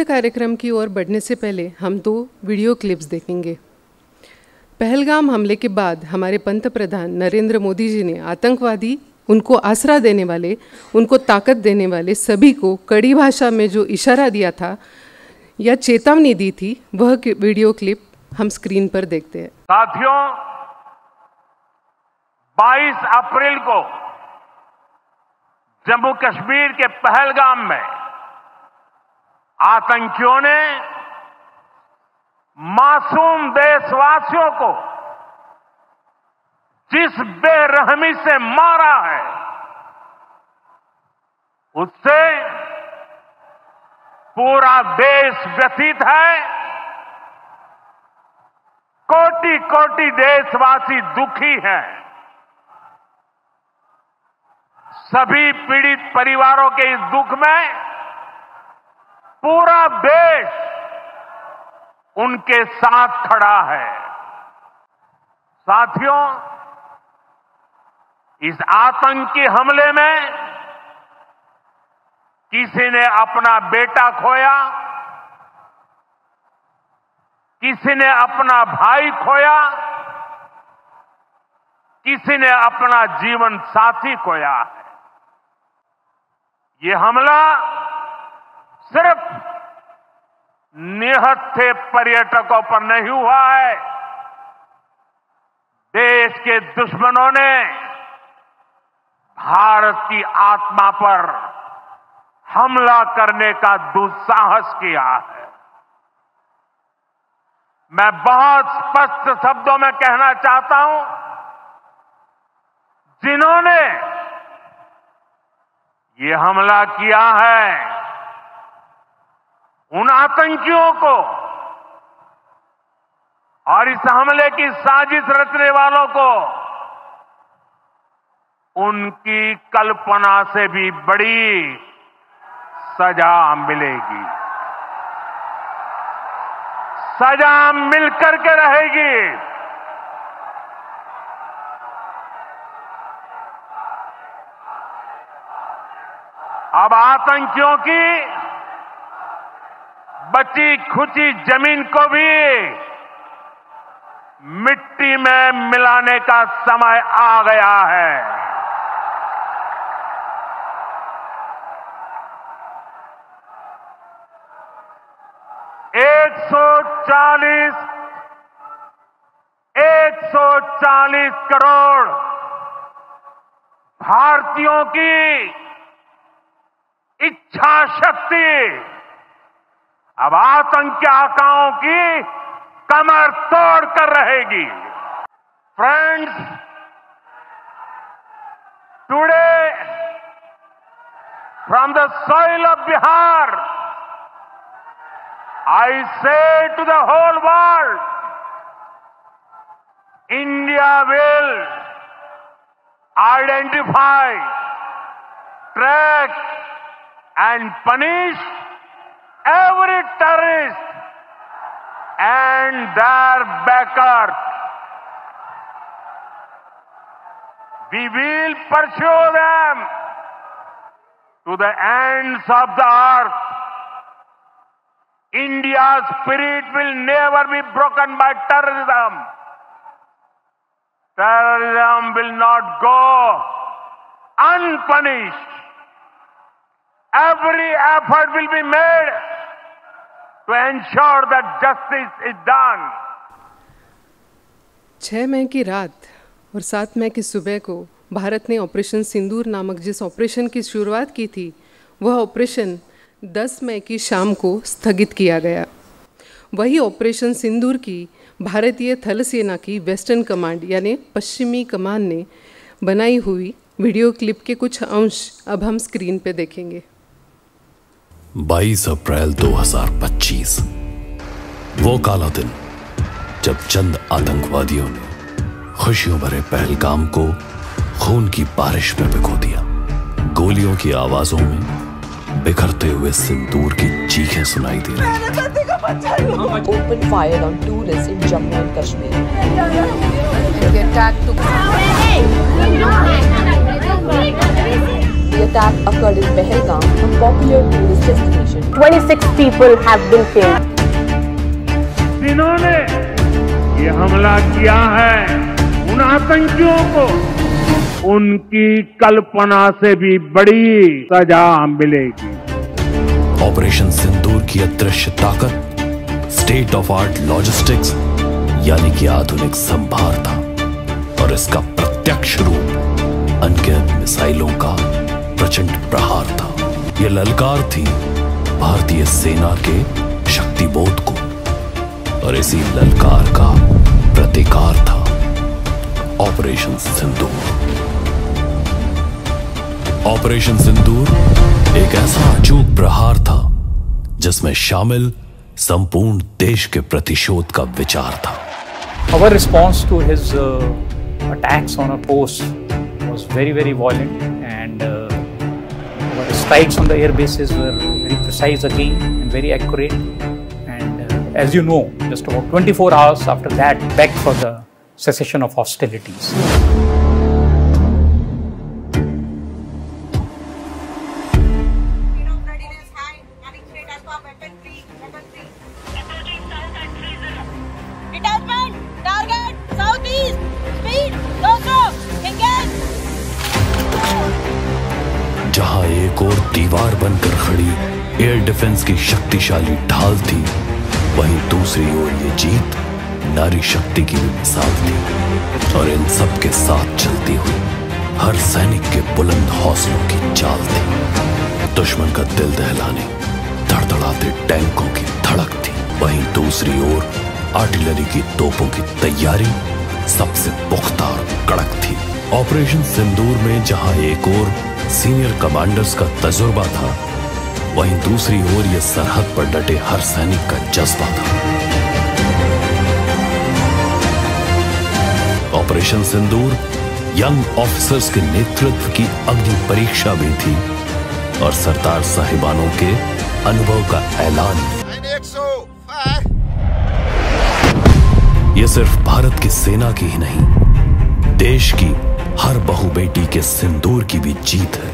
मुख्य कार्यक्रम की ओर बढ़ने से पहले हम 2 वीडियो क्लिप्स देखेंगे। पहलगाम हमले के बाद हमारे पंत प्रधान नरेंद्र मोदी जी ने आतंकवादी, उनको आसरा देने वाले, उनको ताकत देने वाले सभी को कड़ी भाषा में जो इशारा दिया था या चेतावनी दी थी, वह वीडियो क्लिप हम स्क्रीन पर देखते हैं। साथियों, 22 अप्रैल को जम्मू कश्मीर के पहलगाम में आतंकियों ने मासूम देशवासियों को जिस बेरहमी से मारा है, उससे पूरा देश व्यथित है। कोटि कोटि देशवासी दुखी हैं। सभी पीड़ित परिवारों के इस दुख में पूरा देश उनके साथ खड़ा है। साथियों, इस आतंकी हमले में किसी ने अपना बेटा खोया, किसी ने अपना भाई खोया, किसी ने अपना जीवन साथी खोया है। ये हमला सिर्फ निहत्थे पर्यटकों पर नहीं हुआ है। देश के दुश्मनों ने भारत की आत्मा पर हमला करने का दुस्साहस किया है। मैं बहुत स्पष्ट शब्दों में कहना चाहता हूं, जिन्होंने ये हमला किया है, उन आतंकियों को और इस हमले की साजिश रचने वालों को उनकी कल्पना से भी बड़ी सजा मिलेगी। सजा मिलकर के रहेगी। अब आतंकियों की बची खुची जमीन को भी मिट्टी में मिलाने का समय आ गया है। एक सौ चालीस करोड़ भारतीयों की इच्छा शक्ति अब आतंकी आकाओं की कमर तोड़ कर रहेगी। Friends, today from the soil of Bihar, I say to the whole world, India will identify, track and punish every terrorist and their backers. We will pursue them to the ends of the earth. India's spirit will never be broken by terrorism. Terrorism will not go unpunished. Every effort will be made to ensure that justice is done. 6 मई की रात और 7 मई की सुबह को भारत ने operation सिंदूर नामक जिस operation की शुरुआत की थी, वह ऑपरेशन 10 मई की शाम को स्थगित किया गया। वही ऑपरेशन सिंदूर की भारतीय थल सेना की वेस्टर्न कमांड यानी पश्चिमी कमान ने बनाई हुई वीडियो क्लिप के कुछ अंश अब हम स्क्रीन पे देखेंगे। 22 अप्रैल 2025 वो काला दिन जब चंद आतंकवादियों ने खुशियों भरे पहलगाम को खून की बारिश में भिगो दिया। गोलियों की आवाजों में बिखरते हुए सिंदूर की चीखें सुनाई दे रही। Open fire on tourists in Jammu and Kashmir. The attack occurred in Pahalgam, a popular tourist destination 26 people have been killed. जिन्होंने ये हमला किया है उन आतंकियों को उनकी कल्पना से भी बड़ी सजा मिलेगी। ऑपरेशन सिंदूर की अदृश्य ताकत स्टेट ऑफ आर्ट लॉजिस्टिक्स यानी कि आधुनिक संभार था और इसका प्रत्यक्ष रूप अनगिनत मिसाइलों का प्रचंड प्रहार था। यह ललकार थी भारतीय सेना के शक्तिबोध को और इसी ललकार का प्रतिकार था ऑपरेशन सिंदूर। ऑपरेशन सिंदूर एक ऐसा अचूक प्रहार था जिसमें शामिल संपूर्ण देश के प्रतिशोध का विचार था। Our response to his attacks on our posts was very violent, and our strikes on the air bases were very precise again and very accurate. And as you know, just about 24 hours after that, begged for the cessation of hostilities. जहां एक और दीवार बनकर खड़ी air defence की शक्तिशाली ढाल थी, वहीं दूसरी ओर ये जीत नारी शक्ति की भी मिसाल थी और इन सब के साथ चलती हुई हर सैनिक के बुलंद हौसलों की चाल थी। दुश्मन का दिल दहलाने धड़धड़ाते टैंकों की धड़क थी, वहीं दूसरी ओर आर्टिलरी की तोपों की तैयारी सबसे पुख्ता और कड़क थी। ऑपरेशन सिंदूर में जहां एक ओर सीनियर कमांडर्स का तजुर्बा था, वहीं दूसरी ओर यह सरहद पर डटे हर सैनिक का जज्बा था। ऑपरेशन सिंदूर यंग ऑफिसर्स के नेतृत्व की अग्नि परीक्षा भी थी और सरदार साहिबानों के अनुभव का ऐलान। यह सिर्फ भारत की सेना की ही नहीं, देश की हर बहु बेटी के सिंदूर की भी जीत है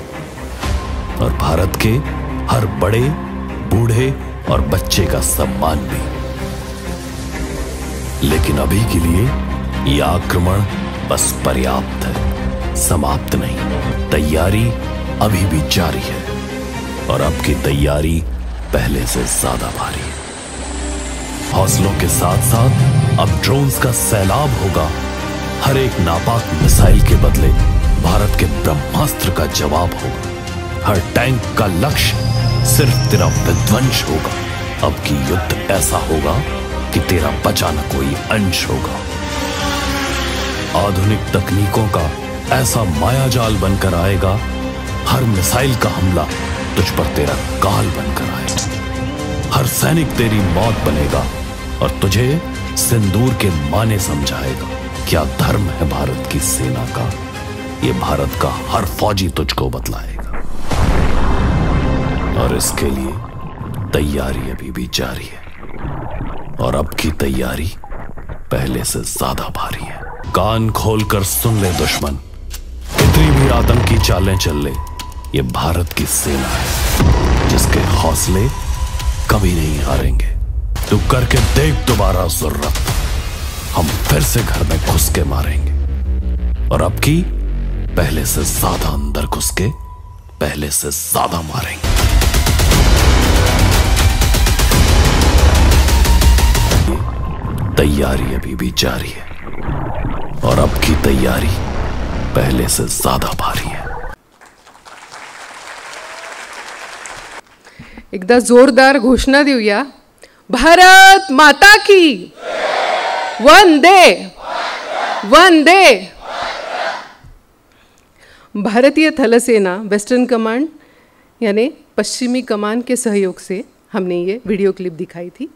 और भारत के हर बड़े बूढ़े और बच्चे का सम्मान भी। लेकिन अभी के लिए यह आक्रमण बस पर्याप्त है, समाप्त नहीं। तैयारी अभी भी जारी है और अब की तैयारी पहले से ज्यादा भारी है। हौसलों के साथ साथ अब ड्रोन्स का सैलाब होगा। हर एक नापाक मिसाइल के बदले भारत के ब्रह्मास्त्र का जवाब होगा। हर टैंक का लक्ष्य सिर्फ तेरा विध्वंस होगा। अब की युद्ध ऐसा होगा कि तेरा बचा न कोई अंश होगा। आधुनिक तकनीकों का ऐसा मायाजाल बनकर आएगा, हर मिसाइल का हमला तुझ पर तेरा काल बनकर आएगा। हर सैनिक तेरी मौत बनेगा और तुझे सिंदूर के माने समझाएगा। क्या धर्म है भारत की सेना का, ये भारत का हर फौजी तुझको बतलाएगा। और इसके लिए तैयारी अभी भी जारी है और अब की तैयारी पहले से ज्यादा भारी है। कान खोलकर सुन ले दुश्मन, कितनी भी आतंकी चालें चल ले, ये भारत की सेना है जिसके हौसले कभी नहीं हारेंगे। तू करके देख दोबारा जरूरत, हम फिर से घर में घुस के मारेंगे और अब की पहले से ज्यादा अंदर घुस के पहले से ज्यादा मारेंगे। तैयारी अभी भी जारी है और अब की तैयारी पहले से ज्यादा भारी है। एकदा जोरदार घोषणा देऊया, भारत माता की वंदे वंदे। भारतीय थल सेना वेस्टर्न कमांड यानी पश्चिमी कमान के सहयोग से हमने ये वीडियो क्लिप दिखाई थी।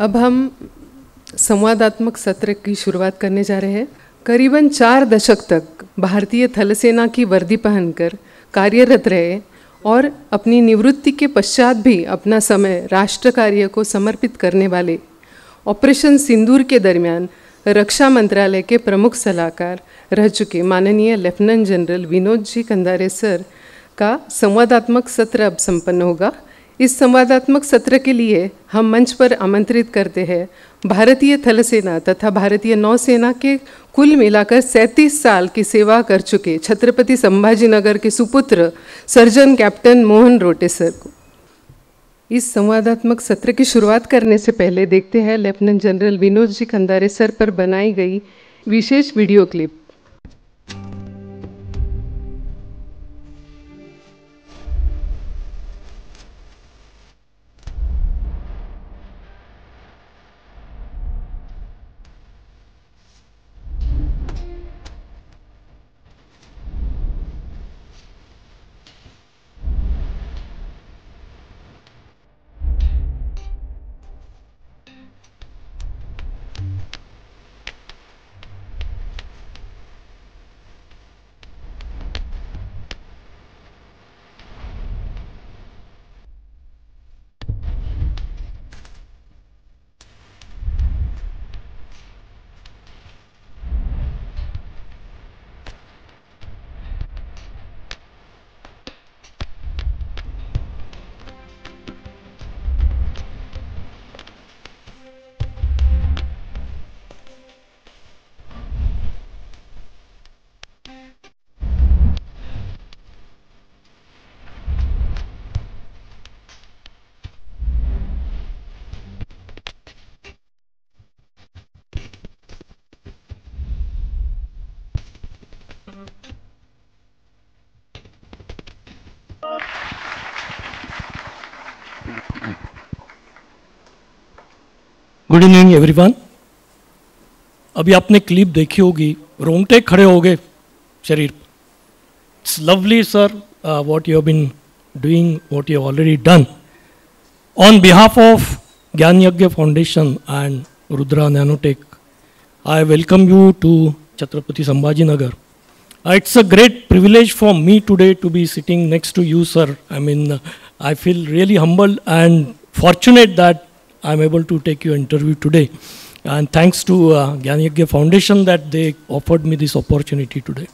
अब हम संवादात्मक सत्र की शुरुआत करने जा रहे हैं। करीबन 4 दशक तक भारतीय थल सेना की वर्दी पहनकर कार्यरत रहे और अपनी निवृत्ति के पश्चात भी अपना समय राष्ट्र कार्य को समर्पित करने वाले ऑपरेशन सिंदूर के दरमियान रक्षा मंत्रालय के प्रमुख सलाहकार रह चुके माननीय लेफ्टिनेंट जनरल विनोद जी कंदारे सर का संवादात्मक सत्र अब संपन्न होगा। इस संवादात्मक सत्र के लिए हम मंच पर आमंत्रित करते हैं भारतीय थल सेना तथा भारतीय नौसेना के कुल मिलाकर 37 साल की सेवा कर चुके छत्रपति संभाजीनगर के सुपुत्र सर्जन कैप्टन मोहन रोटे सर को। इस संवादात्मक सत्र की शुरुआत करने से पहले देखते हैं lieutenant general Vinod ji Khandare sir पर बनाई गई विशेष video clip. Good evening everyone. अभी आपने क्लिप देखी होगी, रोंगटे खड़े हो गए शरीर। It's lovely sir what you have been doing, what you have already done on behalf of Gyan Yagya foundation and Rudra Nanotech. I welcome you to Chhatrapati Sambhajinagar. It's a great privilege for me today to be sitting next to you, sir. I mean, I feel really humbled and fortunate that I'm able to take your interview today. And thanks to Gyan Yagya Foundation that they offered me this opportunity today.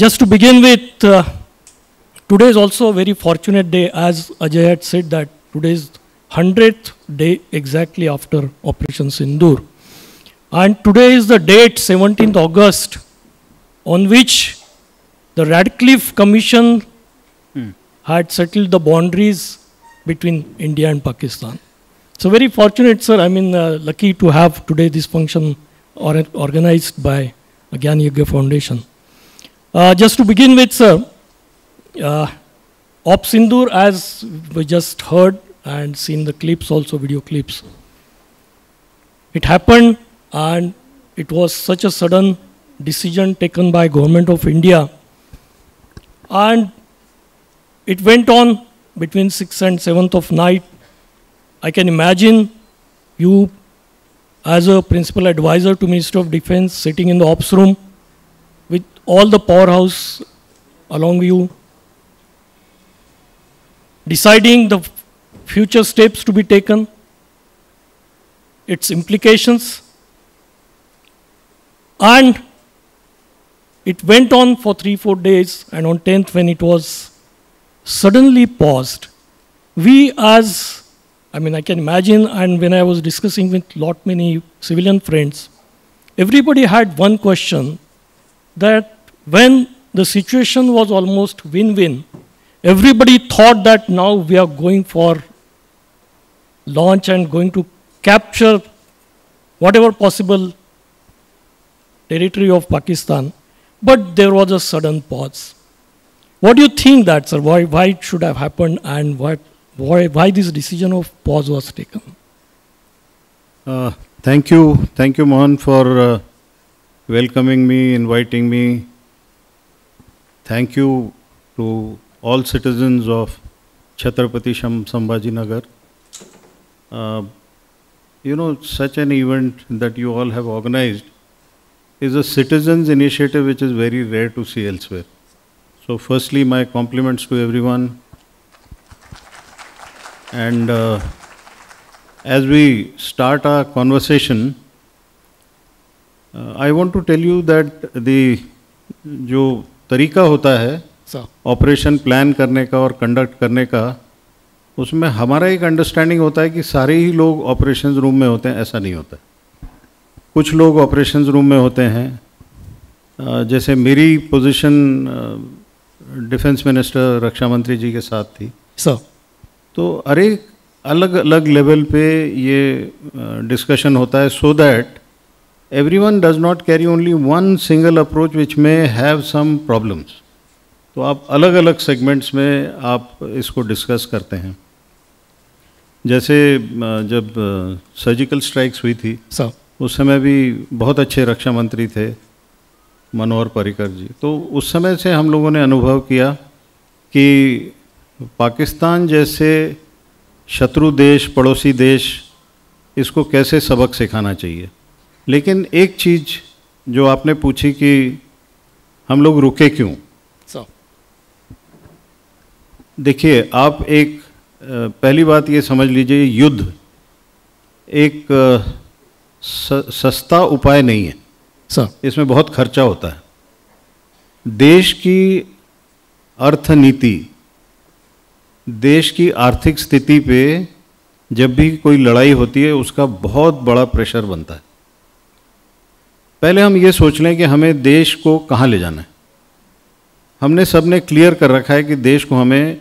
Just to begin with, today is also a very fortunate day, as Ajay had said that today is 100th day exactly after Operation Sindoor. And today is the date, 17th August, on which the Radcliffe Commission had settled the boundaries between India and Pakistan. So very fortunate, sir. I mean, lucky to have today this function organized by Gyan Yagya Foundation. Just to begin with, sir, Op Sindoor, as we just heard and seen the clips, also video clips, it happened and it was such a sudden decision taken by Government of India, and it went on between 6th and 7th of night. I can imagine you as a principal advisor to Minister of Defense sitting in the ops room with all the powerhouse along you, deciding the future steps to be taken, its implications, and it went on for 3-4 days, and on 10th, when it was suddenly paused, we as, I mean, I can imagine, and when I was discussing with many civilian friends, everybody had one question, that when the situation was almost win-win, everybody thought that now we are going for launch and going to capture whatever possible territory of Pakistan. But there was a sudden pause. What do you think that, sir? Why it should have happened, and why this decision of pause was taken? Thank you, Mohan, for welcoming me, inviting me. Thank you to all citizens of Chhatrapati Sambhajinagar. You know, such an event that you all have organized is a citizens' initiative which is very rare to see elsewhere. So firstly, my compliments to everyone. And as we start our conversation, I want to tell you that the जो तरीका होता है operation plan करने का और conduct करने का, उसमें हमारा एक अंडरस्टैंडिंग होता है कि सारे ही लोग ऑपरेशंस रूम में होते हैं, ऐसा नहीं होता। कुछ लोग ऑपरेशंस रूम में होते हैं। जैसे मेरी पोजीशन डिफेंस मिनिस्टर रक्षा मंत्री जी के साथ थी सर, तो अरे अलग अलग लेवल पे ये डिस्कशन होता है, so that everyone does not carry only one single approach which may have some problems. तो आप अलग अलग सेगमेंट्स में आप इसको डिस्कस करते हैं। जैसे जब सर्जिकल स्ट्राइक्स हुई थी सर, उस समय भी बहुत अच्छे रक्षा मंत्री थे मनोहर पर्रिकर जी। तो उस समय से हम लोगों ने अनुभव किया कि पाकिस्तान जैसे शत्रु देश, पड़ोसी देश, इसको कैसे सबक सिखाना चाहिए। लेकिन एक चीज़ जो आपने पूछी कि हम लोग रुके क्यों, देखिए आप एक पहली बात ये समझ लीजिए, युद्ध एक सस्ता उपाय नहीं है सर। इसमें बहुत खर्चा होता है। देश की अर्थनीति, देश की आर्थिक स्थिति पे जब भी कोई लड़ाई होती है उसका बहुत बड़ा प्रेशर बनता है। पहले हम ये सोच लें कि हमें देश को कहाँ ले जाना है। हमने सबने क्लियर कर रखा है कि देश को हमें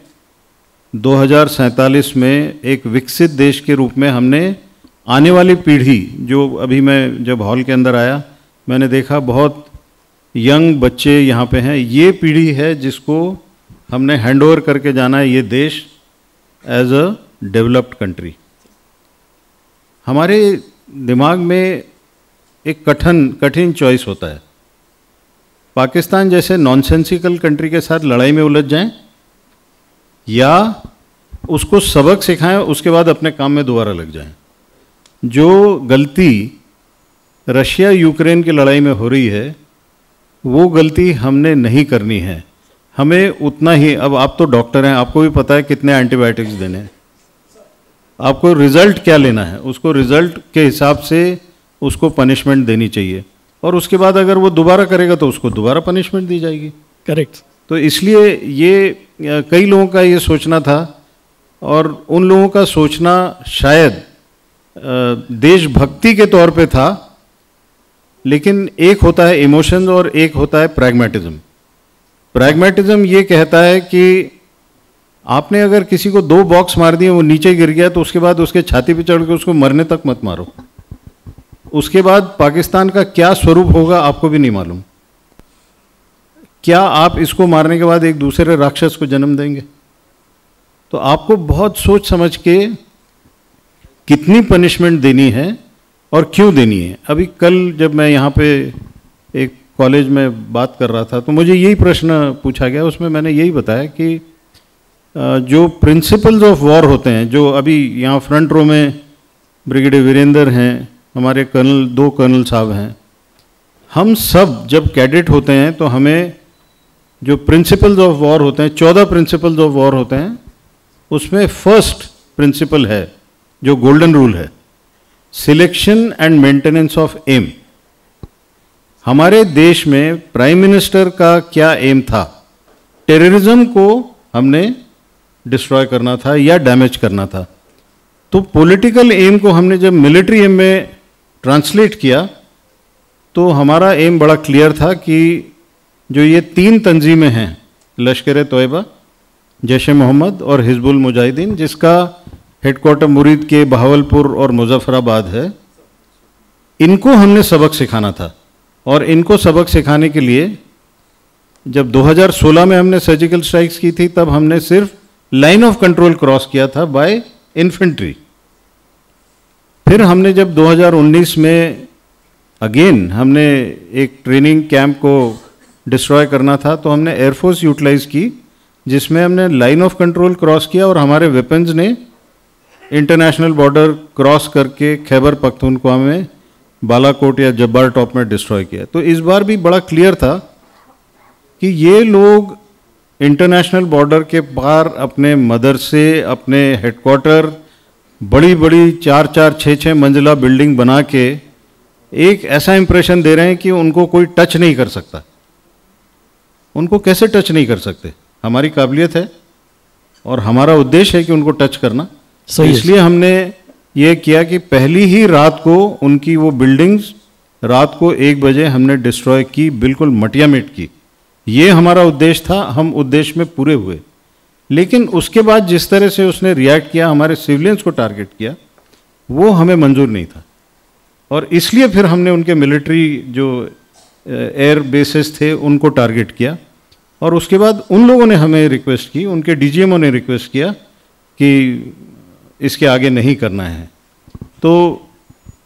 2047 में एक विकसित देश के रूप में, हमने आने वाली पीढ़ी, जो अभी मैं जब हॉल के अंदर आया मैंने देखा बहुत यंग बच्चे यहाँ पे हैं, ये पीढ़ी है जिसको हमने हैंडओवर करके जाना है ये देश एज अ डेवलप्ड कंट्री। हमारे दिमाग में एक कठिन चॉइस होता है, पाकिस्तान जैसे नॉनसेंसिकल कंट्री के साथ लड़ाई में उलझ जाएं या उसको सबक सिखाएं, उसके बाद अपने काम में दोबारा लग जाएं। जो गलती रशिया यूक्रेन की लड़ाई में हो रही है वो गलती हमने नहीं करनी है। हमें उतना ही, अब आप तो डॉक्टर हैं, आपको भी पता है कितने एंटीबायोटिक्स देने हैं, आपको रिजल्ट क्या लेना है, उसको रिजल्ट के हिसाब से उसको पनिशमेंट देनी चाहिए, और उसके बाद अगर वो दोबारा करेगा तो उसको दोबारा पनिशमेंट दी जाएगी। करेक्ट। तो इसलिए ये कई लोगों का ये सोचना था, और उन लोगों का सोचना शायद देशभक्ति के तौर पे था, लेकिन एक होता है इमोशंस और एक होता है प्रैग्मेटिज्म। प्रैग्मेटिज्म ये कहता है कि आपने अगर किसी को 2 बॉक्स मार दिए, वो नीचे गिर गया, तो उसके बाद उसके छाती पे चढ़ के उसको मरने तक मत मारो। उसके बाद पाकिस्तान का क्या स्वरूप होगा आपको भी नहीं मालूम। क्या आप इसको मारने के बाद एक दूसरे राक्षस को जन्म देंगे? तो आपको बहुत सोच समझ के कितनी पनिशमेंट देनी है और क्यों देनी है। अभी कल जब मैं यहाँ पे एक कॉलेज में बात कर रहा था तो मुझे यही प्रश्न पूछा गया, उसमें मैंने यही बताया कि जो प्रिंसिपल्स ऑफ वॉर होते हैं, जो अभी यहाँ फ्रंट रो में ब्रिगेडियर वीरेंद्र हैं, हमारे कर्नल 2 कर्नल साहब हैं, हम सब जब कैडेट होते हैं तो हमें जो प्रिंसिपल्स ऑफ वॉर होते हैं, 14 प्रिंसिपल्स ऑफ वॉर होते हैं, उसमें फर्स्ट प्रिंसिपल है जो गोल्डन रूल है, selection and maintenance of aim. हमारे देश में प्राइम मिनिस्टर का क्या एम था? टेररिज्म को हमने डिस्ट्रॉय करना था या डैमेज करना था। तो पॉलिटिकल एम को हमने जब मिलिट्री एम में ट्रांसलेट किया तो हमारा एम बड़ा क्लियर था कि जो ये 3 तंजीमें हैं, लश्कर तोयबा, जैश ए मोहम्मद और हिजबुल मुजाहिदीन, जिसका हेडक्वार्टर मुरीद के बहावलपुर और मुजफ्फराबाद है, इनको हमने सबक सिखाना था। और इनको सबक सिखाने के लिए जब 2016 में हमने सर्जिकल स्ट्राइक्स की थी, तब हमने सिर्फ लाइन ऑफ कंट्रोल क्रॉस किया था बाय इन्फेंट्री। फिर हमने जब 2019 में अगेन हमने एक ट्रेनिंग कैंप को डिस्ट्रॉय करना था, तो हमने एयरफोर्स यूटिलाइज की, जिसमें हमने लाइन ऑफ कंट्रोल क्रॉस किया और हमारे वेपन्स ने इंटरनेशनल बॉर्डर क्रॉस करके खैबर पख्तूनख्वा में बालाकोट या जब्बार टॉप में डिस्ट्रॉय किया। तो इस बार भी बड़ा क्लियर था कि ये लोग इंटरनेशनल बॉर्डर के पार अपने मदरसे, अपने हेडक्वार्टर, बड़ी बड़ी 4-4, 6-6 मंजिला बिल्डिंग बना के एक ऐसा इंप्रेशन दे रहे हैं कि उनको कोई टच नहीं कर सकता। उनको कैसे टच नहीं कर सकते? हमारी काबिलियत है और हमारा उद्देश्य है कि उनको टच करना। सही है। इसलिए हमने ये किया कि पहली ही रात को उनकी वो बिल्डिंग्स रात को 1 बजे हमने डिस्ट्रॉय की, बिल्कुल मटिया मिट की। ये हमारा उद्देश्य था, हम उद्देश्य में पूरे हुए। लेकिन उसके बाद जिस तरह से उसने रिएक्ट किया, हमारे सिविलियंस को टारगेट किया, वो हमें मंजूर नहीं था। और इसलिए फिर हमने उनके मिलिट्री जो एयर बेसेस थे उनको टारगेट किया। और उसके बाद उन लोगों ने हमें रिक्वेस्ट की, उनके डीजीएमओ ने रिक्वेस्ट किया कि इसके आगे नहीं करना है। तो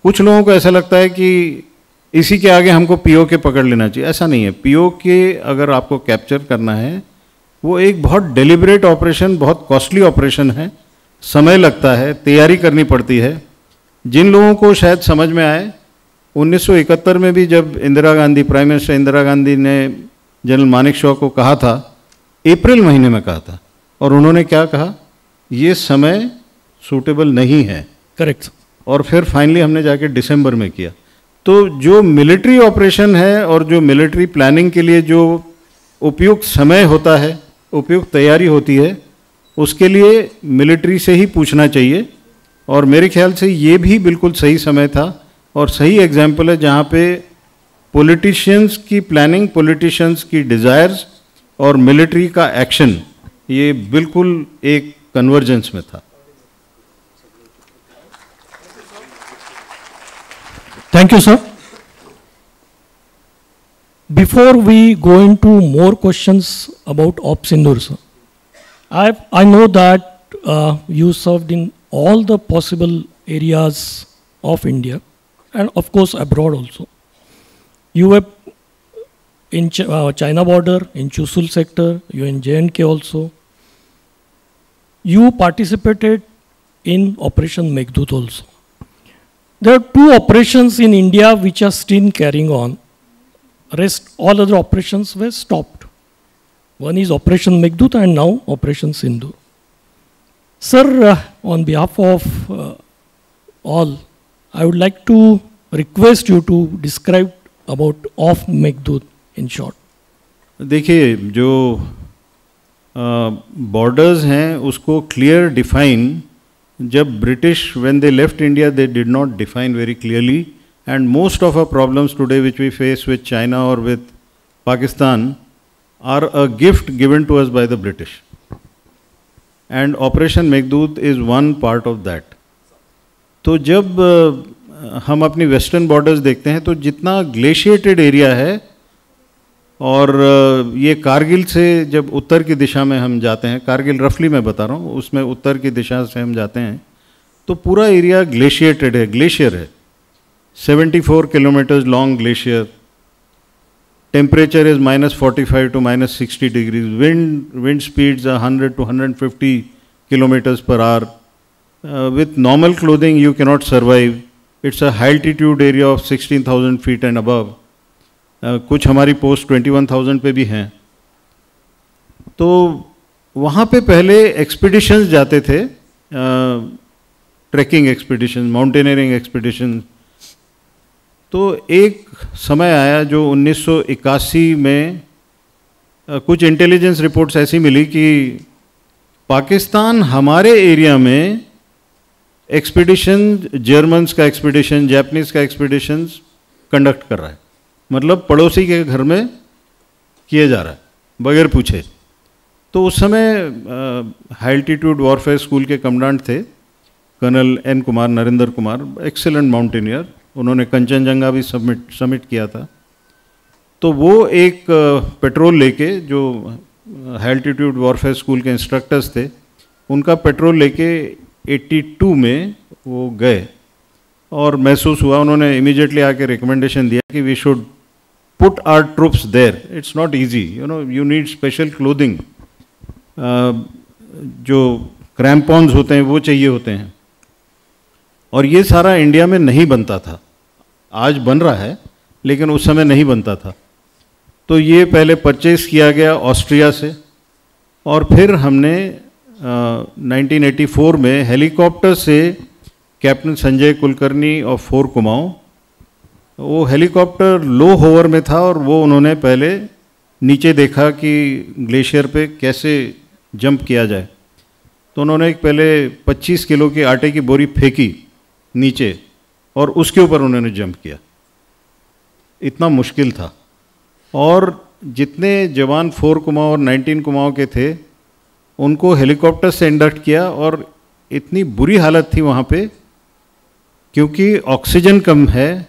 कुछ लोगों को ऐसा लगता है कि इसी के आगे हमको पीओके पकड़ लेना चाहिए। ऐसा नहीं है। पीओके अगर आपको कैप्चर करना है, वो एक बहुत डेलिब्रेट ऑपरेशन, बहुत कॉस्टली ऑपरेशन है, समय लगता है, तैयारी करनी पड़ती है। जिन लोगों को शायद समझ में आए, 1971 में भी जब इंदिरा गांधी, प्राइम मिनिस्टर इंदिरा गांधी ने जनरल मानेकशॉ को कहा था, अप्रैल महीने में कहा था, और उन्होंने क्या कहा, ये समय सूटेबल नहीं है। करेक्ट। और फिर फाइनली हमने जाके दिसंबर में किया। तो जो मिलिट्री ऑपरेशन है और जो मिलिट्री प्लानिंग के लिए जो उपयुक्त समय होता है, उपयुक्त तैयारी होती है, उसके लिए मिलिट्री से ही पूछना चाहिए। और मेरे ख्याल से ये भी बिल्कुल सही समय था और सही एग्जाम्पल है जहाँ पे पॉलिटिशियंस की प्लानिंग, पॉलिटिशियंस की डिज़ायर्स और मिलिट्री का एक्शन, ये बिल्कुल एक कन्वर्जेंस में था। Thank you, sir. Before we go into more questions about Op Sindoor, sir, I know that you served in all the possible areas of India and of course abroad also. You were in China border, in Chushul sector, you were in J&K also. You participated in Operation Meghdoot also. There are 2 operations in India which are still carrying on. Rest, all other operations were stopped. One is Operation Meghdoot and now Operation Sindoor. Sir, on behalf of all, I would like to request you to describe about of Meghdoot in short. देखिए, जो borders हैं उसको clear define, जब British when they left India they did not define very clearly, and most of our problems today which we face with China or with Pakistan are a gift given to us by the British, and Operation Meghdoot is one part of that. तो जब हम अपनी western borders देखते हैं तो जितना glaciated area है, और ये कारगिल से जब उत्तर की दिशा में हम जाते हैं, कारगिल रफली मैं बता रहा हूँ, उसमें उत्तर की दिशा से हम जाते हैं तो पूरा एरिया ग्लेशिएटेड है, ग्लेशियर है, 74 kilometres long glacier. Temperature is -45 to -60 degrees, wind speeds are 100 to 150 kilometres per hour. With normal clothing you cannot survive. It's a high altitude area of 16,000 feet and above. कुछ हमारी post 21,000 पे भी हैं। तो वहाँ पे पहले एक्सपीडिशंस जाते थे, ट्रैकिंग एक्सपीडिशन, माउंटेनियरिंग एक्सपीडिशन। तो एक समय आया जो 1981 में कुछ इंटेलिजेंस रिपोर्ट्स ऐसी मिली कि पाकिस्तान हमारे एरिया में एक्सपीडिशन, जर्मन्स का एक्सपीडिशन, जापानीज़ का एक्सपीडिशन कंडक्ट कर रहा है, मतलब पड़ोसी के घर में किए जा रहा है बगैर पूछे। तो उस समय हाई एल्टीट्यूड वॉरफेयर स्कूल के कमांडेंट थे colonel N Kumar, Narendra Kumar, excellent mountaineer. उन्होंने कंचनजंगा भी समिट किया था। तो वो एक पेट्रोल लेके, जो हाई एल्टीट्यूड वॉरफेयर स्कूल के इंस्ट्रक्टर्स थे, उनका पेट्रोल लेके 82 में वो गए और महसूस हुआ, उन्होंने इमीडिएटली आके रिकमेंडेशन दिया कि we should put our troops there. It's not easy, you know, you need special clothing, जो क्रैम्पॉन्स होते हैं वो चाहिए होते हैं, और ये सारा इंडिया में नहीं बनता था। आज बन रहा है लेकिन उस समय नहीं बनता था। तो ये पहले परचेज किया गया ऑस्ट्रिया से, और फिर हमने 1984 में हेलीकॉप्टर से कैप्टन संजय कुलकर्णी ऑफ 4 कुमाऊं, वो हेलीकॉप्टर लो होवर में था और वो उन्होंने पहले नीचे देखा कि ग्लेशियर पे कैसे जंप किया जाए। तो उन्होंने एक पहले 25 किलो की आटे की बोरी फेंकी नीचे और उसके ऊपर उन्होंने जंप किया। इतना मुश्किल था। और जितने जवान 4 कुमाऊं और 19 कुमाऊं के थे उनको हेलीकॉप्टर से इंडक्ट किया और इतनी बुरी हालत थी वहाँ पे, क्योंकि ऑक्सीजन कम है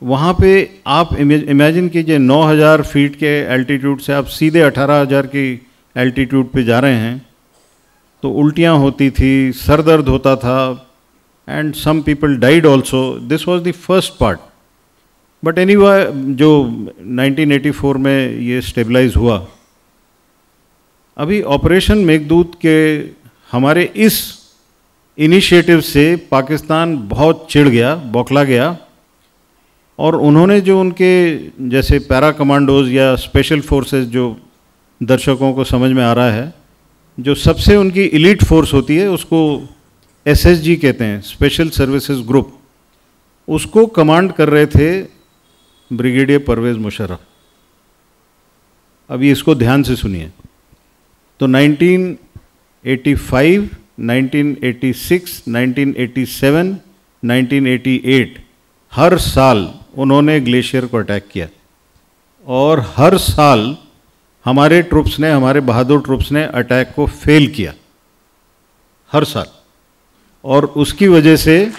वहाँ पे। आप इमेजिन कीजिए 9000 फीट के एल्टीट्यूड से आप सीधे 18000 की एल्टीट्यूड पे जा रहे हैं, तो उल्टियाँ होती थी, सर दर्द होता था, and some people died also. This was the first part. But anyway जो 1984 में ये स्टेबलाइज हुआ। अभी ऑपरेशन मेघदूत के हमारे इस इनिशिएटिव से पाकिस्तान बहुत चिढ़ गया, बौखला गया, और उन्होंने जो उनके जैसे पैरा कमांडोज या स्पेशल फोर्सेस, जो दर्शकों को समझ में आ रहा है, जो सबसे उनकी इलीट फोर्स होती है उसको SSG कहते हैं, स्पेशल सर्विसेज ग्रुप, उसको कमांड कर रहे थे ब्रिगेडियर परवेज़ मुशर्रफ। अभी इसको ध्यान से सुनिए। तो 1985, 1986, 1987, 1988 हर साल उन्होंने ग्लेशियर को अटैक किया, और हर साल हमारे ट्रुप्स ने, हमारे बहादुर ट्रुप्स ने अटैक को फेल किया, हर साल। और उसकी वजह से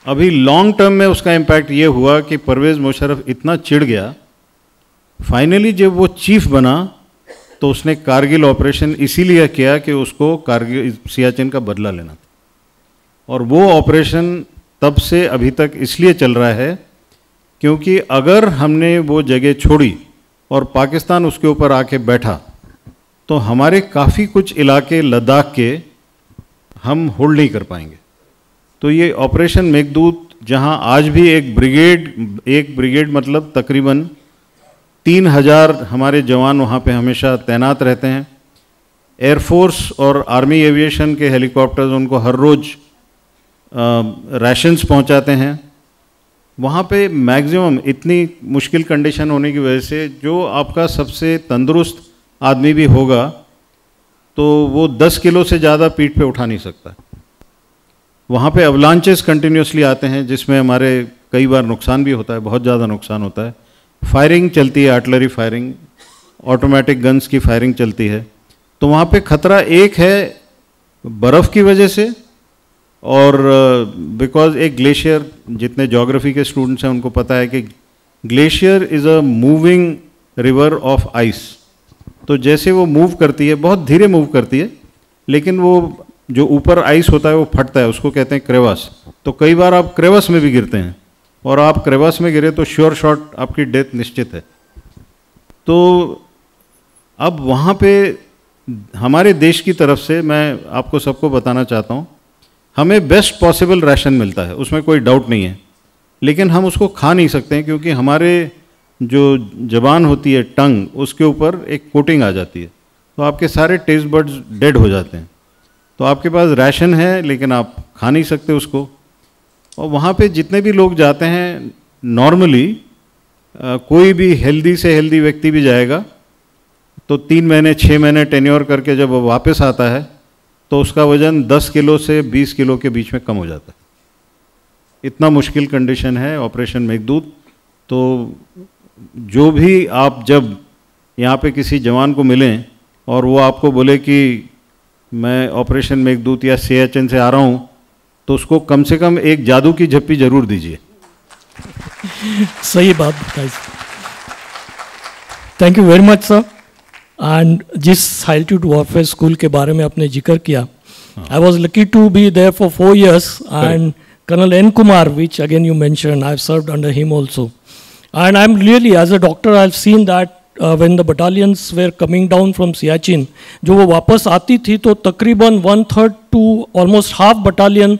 अभी लॉन्ग टर्म में उसका इम्पैक्ट ये हुआ कि परवेज़ मुशर्रफ इतना चिढ़ गया, फाइनली जब वो चीफ बना तो उसने कारगिल ऑपरेशन इसीलिए किया कि उसको कारगिल सियाचिन का बदला लेना था। और वो ऑपरेशन तब से अभी तक इसलिए चल रहा है क्योंकि अगर हमने वो जगह छोड़ी और पाकिस्तान उसके ऊपर आके बैठा तो हमारे काफ़ी कुछ इलाके लद्दाख के हम होल्ड नहीं कर पाएंगे। तो ये ऑपरेशन मेघदूत, जहां आज भी एक ब्रिगेड मतलब तकरीबन 3000 हमारे जवान वहाँ पे हमेशा तैनात रहते हैं। एयरफोर्स और आर्मी एविएशन के हेलीकॉप्टर्स उनको हर रोज़ राशंस पहुँचाते हैं। वहाँ पे मैक्सिमम इतनी मुश्किल कंडीशन होने की वजह से जो आपका सबसे तंदुरुस्त आदमी भी होगा तो वो 10 किलो से ज़्यादा पीठ पे उठा नहीं सकता। वहाँ पे अवलांचेस कंटिन्यूसली आते हैं जिसमें हमारे कई बार नुकसान भी होता है, बहुत ज़्यादा नुकसान होता है। फायरिंग चलती है, आर्टिलरी फायरिंग, ऑटोमेटिक गन्स की फायरिंग चलती है। तो वहाँ पे ख़तरा एक है बर्फ़ की वजह से, और बिकॉज एक ग्लेशियर, जितने ज्योग्राफी के स्टूडेंट्स हैं उनको पता है कि glacier is a moving river of ice. तो जैसे वो मूव करती है, बहुत धीरे मूव करती है, लेकिन वो जो ऊपर आइस होता है वो फटता है, उसको कहते हैं क्रेवास। तो कई बार आप क्रेवास में भी गिरते हैं, और आप क्रेवास में गिरे तो श्योर शॉट आपकी डेथ निश्चित है। तो अब वहाँ पे हमारे देश की तरफ से मैं आपको सबको बताना चाहता हूँ, हमें बेस्ट पॉसिबल राशन मिलता है, उसमें कोई डाउट नहीं है, लेकिन हम उसको खा नहीं सकते हैं क्योंकि हमारे जो ज़बान होती है, टंग, उसके ऊपर एक कोटिंग आ जाती है, तो आपके सारे टेस्ट बड्स डेड हो जाते हैं। तो आपके पास राशन है लेकिन आप खा नहीं सकते उसको। और वहाँ पे जितने भी लोग जाते हैं, नॉर्मली कोई भी हेल्दी से हेल्दी व्यक्ति भी जाएगा तो 3 महीने 6 महीने टेन्योर करके जब वो वापस आता है तो उसका वज़न 10 किलो से 20 किलो के बीच में कम हो जाता है। इतना मुश्किल कंडीशन है ऑपरेशन मेघदूत। तो जो भी आप जब यहाँ पे किसी जवान को मिलें और वो आपको बोले कि मैं ऑपरेशन मेघदूत या सियाचिन से आ रहा हूँ, तो उसको कम से कम एक जादू की झप्पी जरूर दीजिए। सही बात बताई। Thank you very much sir. And जिस एल्टीट्यूड वॉरफेयर स्कूल के बारे में आपने जिक्र किया, I was lucky to be there for 4 years, and Colonel N. Kumar, which again you mentioned, I've served under him also. And I'm really, as a doctor, I've seen that when the battalions were coming down from Siachen, जो वो वापस आती थी तो तकरीबन 1/3 to almost half battalion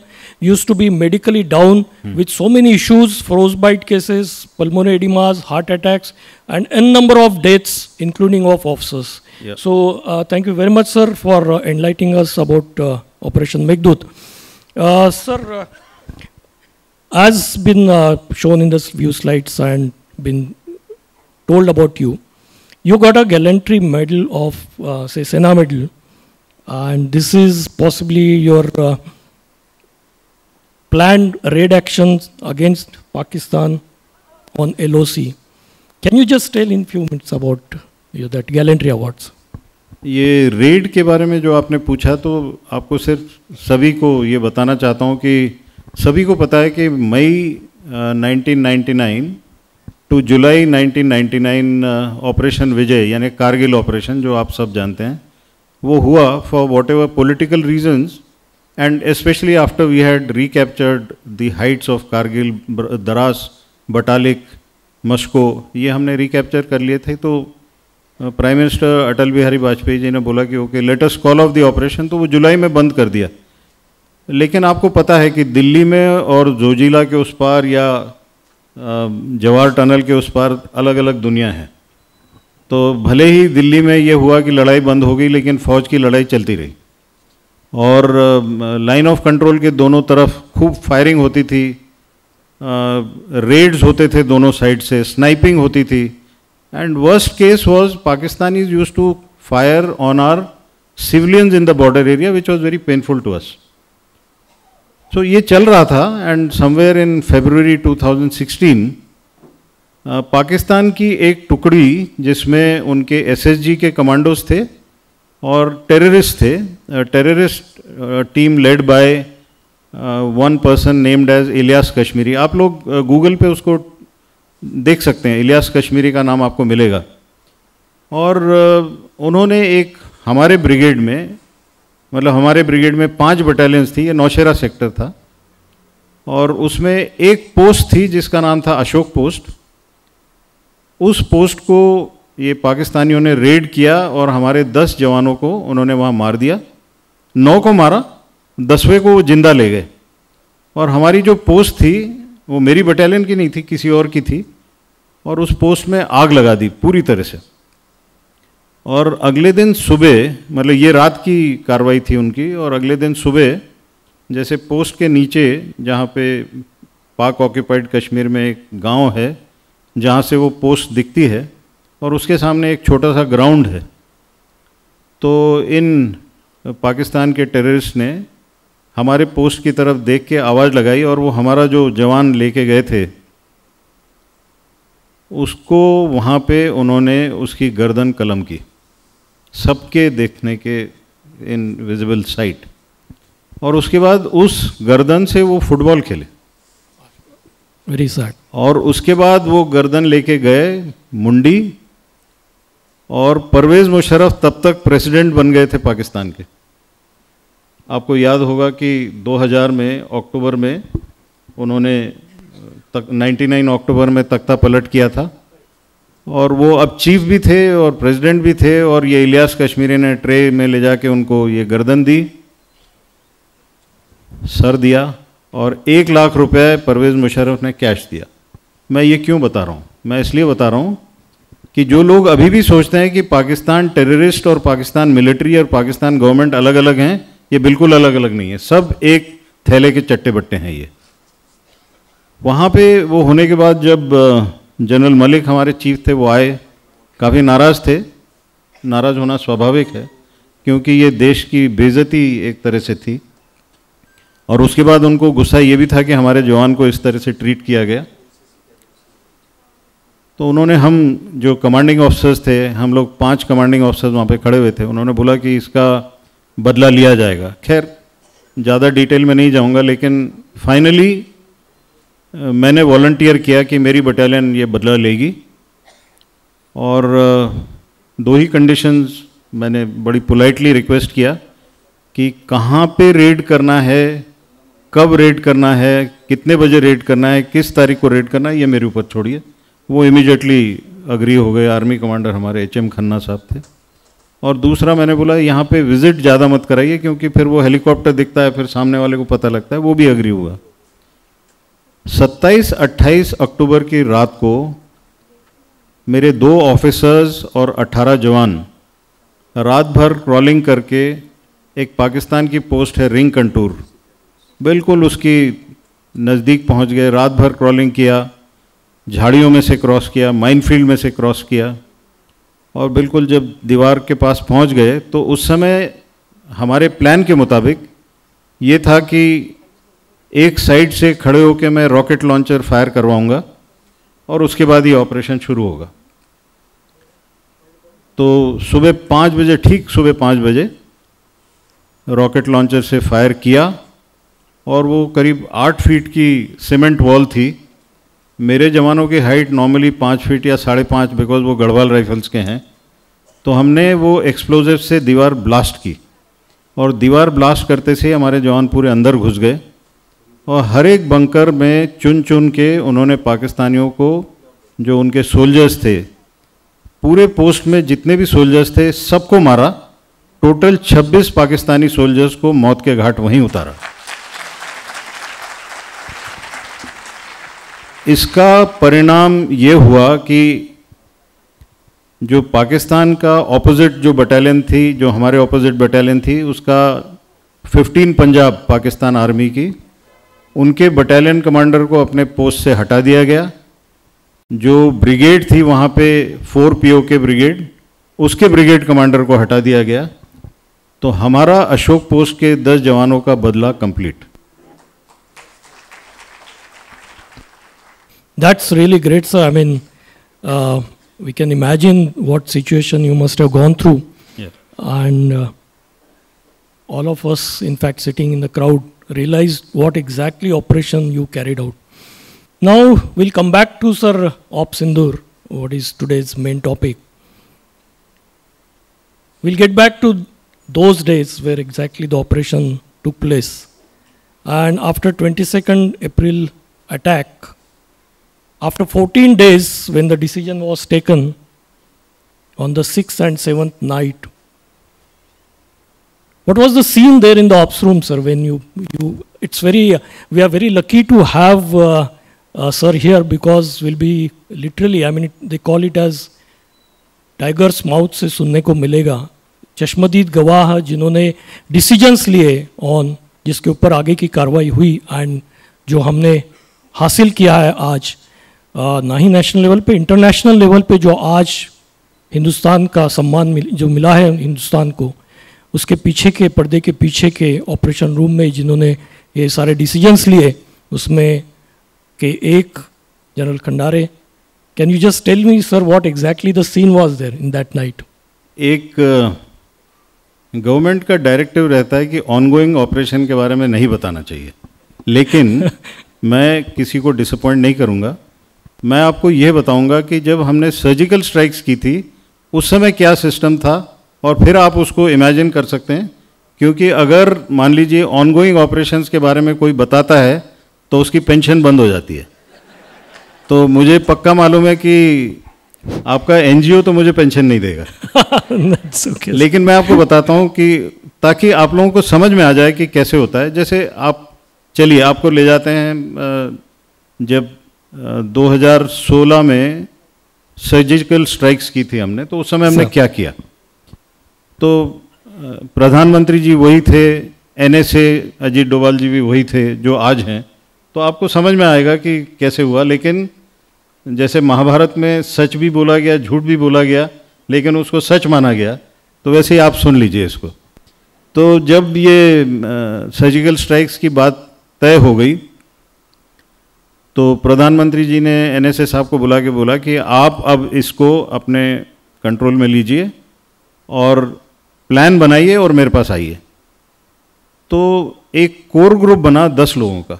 used to be medically down with so many issues, frostbite cases, pulmonary edemas, heart attacks, and n number of deaths, including of officers. Yeah. So thank you very much, sir, for enlightening us about Operation Meghdoot. Sir, as been shown in the view slides, and been told about you. You got a gallantry medal of, say, Sena medal, and this is possibly your planned raid actions against Pakistan on LOC. Can you just tell in few minutes about that gallantry awards? ये red के बारे में जो आपने पूछा, तो आपको सिर्फ सभी को ये बताना चाहता हूँ कि सभी को पता है कि मई 1999 टू जुलाई 1999 ऑपरेशन विजय यानी कारगिल ऑपरेशन जो आप सब जानते हैं, वो हुआ for whatever political reasons, and specially after we had recaptured the heights of Kargil, Dras, Batalik, Mushkoh, ये हमने रिकैप्चर कर लिए थे। तो प्राइम मिनिस्टर अटल बिहारी वाजपेयी जी ने बोला कि okay let us call off the operation, तो वो जुलाई में बंद कर दिया। लेकिन आपको पता है कि दिल्ली में और जोजिला के उस पार या जवाहर टनल के उस पार अलग अलग दुनिया है। तो भले ही दिल्ली में ये हुआ कि लड़ाई बंद हो गई, लेकिन फ़ौज की लड़ाई चलती रही और लाइन ऑफ कंट्रोल के दोनों तरफ खूब फायरिंग होती थी, रेड्स होते थे दोनों साइड से, स्नाइपिंग होती थी, and worst case was Pakistanis used to fire on our civilians in the border area, which was very painful to us. So ये चल रहा था, and somewhere in February 2016 Pakistan की एक टुकड़ी जिसमें उनके एसएसजी के कमांडोज थे और टेररिस्ट थे, terrorist team led by one person named as Ilyas Kashmiri. आप लोग गूगल पे उसको देख सकते हैं, इलियास कश्मीरी का नाम आपको मिलेगा। और उन्होंने एक हमारे ब्रिगेड में, मतलब हमारे ब्रिगेड में 5 बटालियंस थी, ये नौशेरा सेक्टर था, और उसमें एक पोस्ट थी जिसका नाम था अशोक पोस्ट। उस पोस्ट को ये पाकिस्तानियों ने रेड किया और हमारे 10 जवानों को उन्होंने वहाँ मार दिया। 9 को मारा, 10वें को वो जिंदा ले गए। और हमारी जो पोस्ट थी वो मेरी बटालियन की नहीं थी, किसी और की थी, और उस पोस्ट में आग लगा दी पूरी तरह से। और अगले दिन सुबह, मतलब ये रात की कार्रवाई थी उनकी, और अगले दिन सुबह जैसे पोस्ट के नीचे जहाँ पे पाक ऑक्यूपाइड कश्मीर में एक गांव है जहाँ से वो पोस्ट दिखती है, और उसके सामने एक छोटा सा ग्राउंड है, तो इन पाकिस्तान के टेररिस्ट ने हमारे पोस्ट की तरफ देख के आवाज़ लगाई, और वो हमारा जो जवान लेके गए थे उसको वहाँ पे उन्होंने उसकी गर्दन कलम की, सबके देखने के इन विजिबल साइट। और उसके बाद उस गर्दन से वो फुटबॉल खेले, वेरी सैड। और उसके बाद वो गर्दन लेके गए मुंडी, और परवेज़ मुशर्रफ तब तक प्रेसिडेंट बन गए थे पाकिस्तान के। आपको याद होगा कि 2000 में अक्टूबर में उन्होंने 99 अक्टूबर में तख्ता पलट किया था, और वो अब चीफ भी थे और प्रेसिडेंट भी थे, और ये इलियास कश्मीरी ने ट्रे में ले जाके उनको ये गर्दन दी, सर दिया, और 1 लाख रुपए परवेज़ मुशर्रफ ने कैश दिया। मैं ये क्यों बता रहा हूँ? मैं इसलिए बता रहा हूँ कि जो लोग अभी भी सोचते हैं कि पाकिस्तान टेररिस्ट और पाकिस्तान मिलिट्री और पाकिस्तान गवर्नमेंट अलग अलग हैं, ये बिल्कुल अलग अलग नहीं है, सब एक थैले के चट्टे बट्टे हैं ये। वहाँ पे वो होने के बाद जब जनरल मलिक हमारे चीफ थे वो आए, काफ़ी नाराज़ थे। नाराज़ होना स्वाभाविक है क्योंकि ये देश की बेइज्जती एक तरह से थी, और उसके बाद उनको गुस्सा ये भी था कि हमारे जवान को इस तरह से ट्रीट किया गया। तो उन्होंने, हम जो कमांडिंग ऑफिसर्स थे, हम लोग 5 कमांडिंग ऑफिसर्स वहाँ पे खड़े हुए थे, उन्होंने बोला कि इसका बदला लिया जाएगा। खैर ज़्यादा डिटेल में नहीं जाऊँगा, लेकिन फाइनली मैंने वॉलंटियर किया कि मेरी बटालियन ये बदला लेगी, और 2 ही कंडीशंस मैंने बड़ी पोलाइटली रिक्वेस्ट किया कि कहाँ पे रेड करना है, कब रेड करना है, कितने बजे रेड करना है, किस तारीख को रेड करना है, ये मेरे ऊपर छोड़िए। वो इमीडिएटली अग्री हो गए। आर्मी कमांडर हमारे HM खन्ना साहब थे। और दूसरा मैंने बोला यहाँ पे विजिट ज़्यादा मत कराइए क्योंकि फिर वो हेलीकॉप्टर दिखता है, फिर सामने वाले को पता लगता है, वो भी अग्री हुआ। 27-28 अक्टूबर की रात को मेरे 2 ऑफिसर्स और 18 जवान रात भर क्रॉलिंग करके एक पाकिस्तान की पोस्ट है रिंग कंटूर, बिल्कुल उसकी नज़दीक पहुंच गए। रात भर क्रॉलिंग किया, झाड़ियों में से क्रॉस किया, माइनफील्ड में से क्रॉस किया, और बिल्कुल जब दीवार के पास पहुंच गए तो उस समय हमारे प्लान के मुताबिक ये था कि एक साइड से खड़े होकर मैं रॉकेट लॉन्चर फायर करवाऊंगा और उसके बाद ये ऑपरेशन शुरू होगा। तो सुबह 5 बजे, ठीक सुबह 5 बजे रॉकेट लॉन्चर से फायर किया, और वो करीब 8 फीट की सीमेंट वॉल थी। मेरे जवानों की हाइट नॉर्मली 5 फीट या 5.5, बिकॉज वो गढ़वाल राइफल्स के हैं। तो हमने वो एक्सप्लोजिव से दीवार ब्लास्ट की, और दीवार ब्लास्ट करते से हमारे जवान पूरे अंदर घुस गए, और हर एक बंकर में चुन चुन के उन्होंने पाकिस्तानियों को, जो उनके सोल्जर्स थे, पूरे पोस्ट में जितने भी सोल्जर्स थे सबको मारा। टोटल 26 पाकिस्तानी सोल्जर्स को मौत के घाट वहीं उतारा। इसका परिणाम ये हुआ कि जो पाकिस्तान का ऑपोजिट जो बटालियन थी, जो हमारे ऑपोजिट बटालियन थी, उसका 15 पंजाब पाकिस्तान आर्मी की, उनके बटालियन कमांडर को अपने पोस्ट से हटा दिया गया। जो ब्रिगेड थी वहाँ पे 4 POK ब्रिगेड, उसके ब्रिगेड कमांडर को हटा दिया गया। तो हमारा अशोक पोस्ट के 10 जवानों का बदला complete. That's really great, sir. I mean, we can imagine what situation you must have gone through. Yeah. And all of us, in fact, sitting in the crowd, realized what exactly operation you carried out. Now, we'll come back to, sir, Op Sindoor, what is today's main topic. We'll get back to those days where exactly the operation took place. And after 22nd April attack, after 14 days, when the decision was taken on the 6th and 7th night, what was the scene there in the ops room, sir? When it's very, we are very lucky to have sir here, because we'll be literally, I mean, they call it as tigers mouth से सुनने को मिलेगा। चश्मदीद गवाह जिन्होंने decisions लिए on जिसके ऊपर आगे की कार्रवाई हुई, एंड जो हमने हासिल किया है आज, ना ही नेशनल लेवल पे, इंटरनेशनल लेवल पे जो आज हिंदुस्तान का सम्मान जो मिला है हिंदुस्तान को, उसके पीछे के पर्दे के पीछे के ऑपरेशन रूम में जिन्होंने ये सारे डिसीजंस लिए, उसमें के एक general Khandare. Can you just tell me sir what exactly the scene was there in that night? एक गवर्नमेंट का डायरेक्टिव रहता है कि ऑनगोइंग ऑपरेशन के बारे में नहीं बताना चाहिए, लेकिन मैं किसी को डिसअपॉइंट नहीं करूंगा। मैं आपको ये बताऊंगा कि जब हमने सर्जिकल स्ट्राइक्स की थी उस समय क्या सिस्टम था, और फिर आप उसको इमेजिन कर सकते हैं। क्योंकि अगर मान लीजिए ऑनगोइंग ऑपरेशंस के बारे में कोई बताता है तो उसकी पेंशन बंद हो जाती है। तो मुझे पक्का मालूम है कि आपका एनजीओ तो मुझे पेंशन नहीं देगा। okay. लेकिन मैं आपको बताता हूँ कि ताकि आप लोगों को समझ में आ जाए कि कैसे होता है। जैसे आप चलिए आपको ले जाते हैं, जब 2016 में सर्जिकल स्ट्राइक्स की थी हमने, तो उस समय हमने क्या किया। तो प्रधानमंत्री जी वही थे, एनएसए अजीत डोभाल जी भी वही थे जो आज हैं, तो आपको समझ में आएगा कि कैसे हुआ। लेकिन जैसे महाभारत में सच भी बोला गया, झूठ भी बोला गया, लेकिन उसको सच माना गया, तो वैसे ही आप सुन लीजिए इसको। तो जब ये सर्जिकल स्ट्राइक्स की बात तय हो गई तो प्रधानमंत्री जी ने एनएसए साहब को बुला के बोला कि आप अब इसको अपने कंट्रोल में लीजिए और प्लान बनाइए और मेरे पास आइए। तो एक कोर ग्रुप बना 10 लोगों का,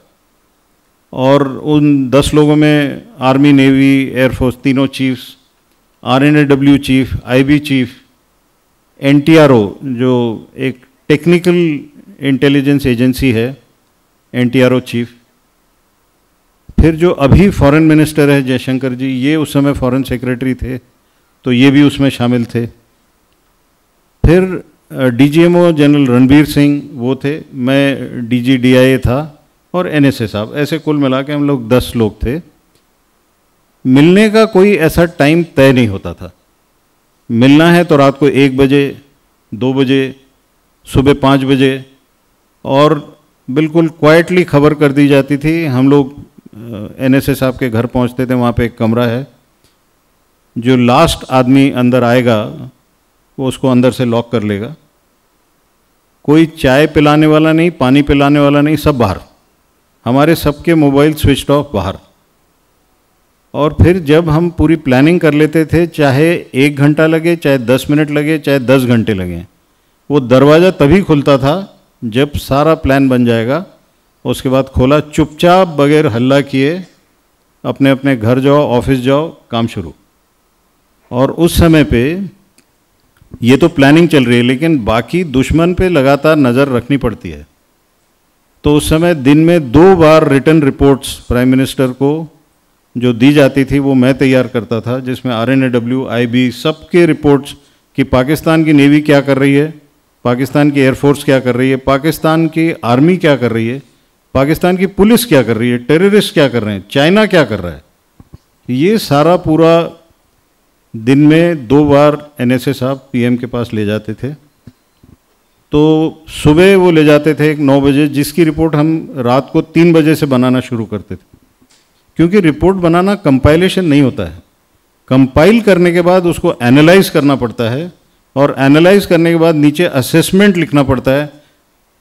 और उन 10 लोगों में आर्मी, नेवी, एयरफोर्स तीनों chiefs, RNAW chief, IB chief, NTRO जो एक टेक्निकल इंटेलिजेंस एजेंसी है, एनटीआरओ चीफ, फिर जो अभी फॉरेन मिनिस्टर है जयशंकर जी, ये उस समय फॉरेन सेक्रेटरी थे तो ये भी उसमें शामिल थे। फिर डीजीएमओ जनरल रणबीर सिंह वो थे, मैं डीजीडीआईए था, और एनएसए साहब, ऐसे कुल मिला के हम लोग 10 लोग थे। मिलने का कोई ऐसा टाइम तय नहीं होता था। मिलना है तो रात को 1 बजे, 2 बजे, सुबह 5 बजे, और बिल्कुल क्वाइटली खबर कर दी जाती थी। हम लोग NSA साहब के घर पहुंचते थे, वहाँ पे एक कमरा है, जो लास्ट आदमी अंदर आएगा वो उसको अंदर से लॉक कर लेगा। कोई चाय पिलाने वाला नहीं, पानी पिलाने वाला नहीं, सब बाहर। हमारे सबके मोबाइल स्विच ऑफ बाहर। और फिर जब हम पूरी प्लानिंग कर लेते थे, चाहे 1 घंटा लगे, चाहे 10 मिनट लगे, चाहे 10 घंटे लगे, वो दरवाज़ा तभी खुलता था जब सारा प्लान बन जाएगा। उसके बाद खोला, चुपचाप बगैर हल्ला किए अपने अपने घर जाओ, ऑफिस जाओ, काम शुरू। और उस समय पे ये तो प्लानिंग चल रही है, लेकिन बाकी दुश्मन पे लगातार नज़र रखनी पड़ती है। तो उस समय दिन में 2 बार रिटर्न रिपोर्ट्स प्राइम मिनिस्टर को जो दी जाती थी वो मैं तैयार करता था, जिसमें RNAW, IB सबके रिपोर्ट्स कि पाकिस्तान की नेवी क्या कर रही है, पाकिस्तान की एयरफोर्स क्या कर रही है, पाकिस्तान की आर्मी क्या कर रही है, पाकिस्तान की पुलिस क्या कर रही है, टेररिस्ट क्या कर रहे हैं, चाइना क्या कर रहा है। ये सारा पूरा दिन में 2 बार NSA साहब PM के पास ले जाते थे। तो सुबह वो ले जाते थे 9 बजे, जिसकी रिपोर्ट हम रात को 3 बजे से बनाना शुरू करते थे, क्योंकि रिपोर्ट बनाना कंपाइलेशन नहीं होता है। कंपाइल करने के बाद उसको एनालाइज करना पड़ता है, और एनालाइज करने के बाद नीचे असेसमेंट लिखना पड़ता है।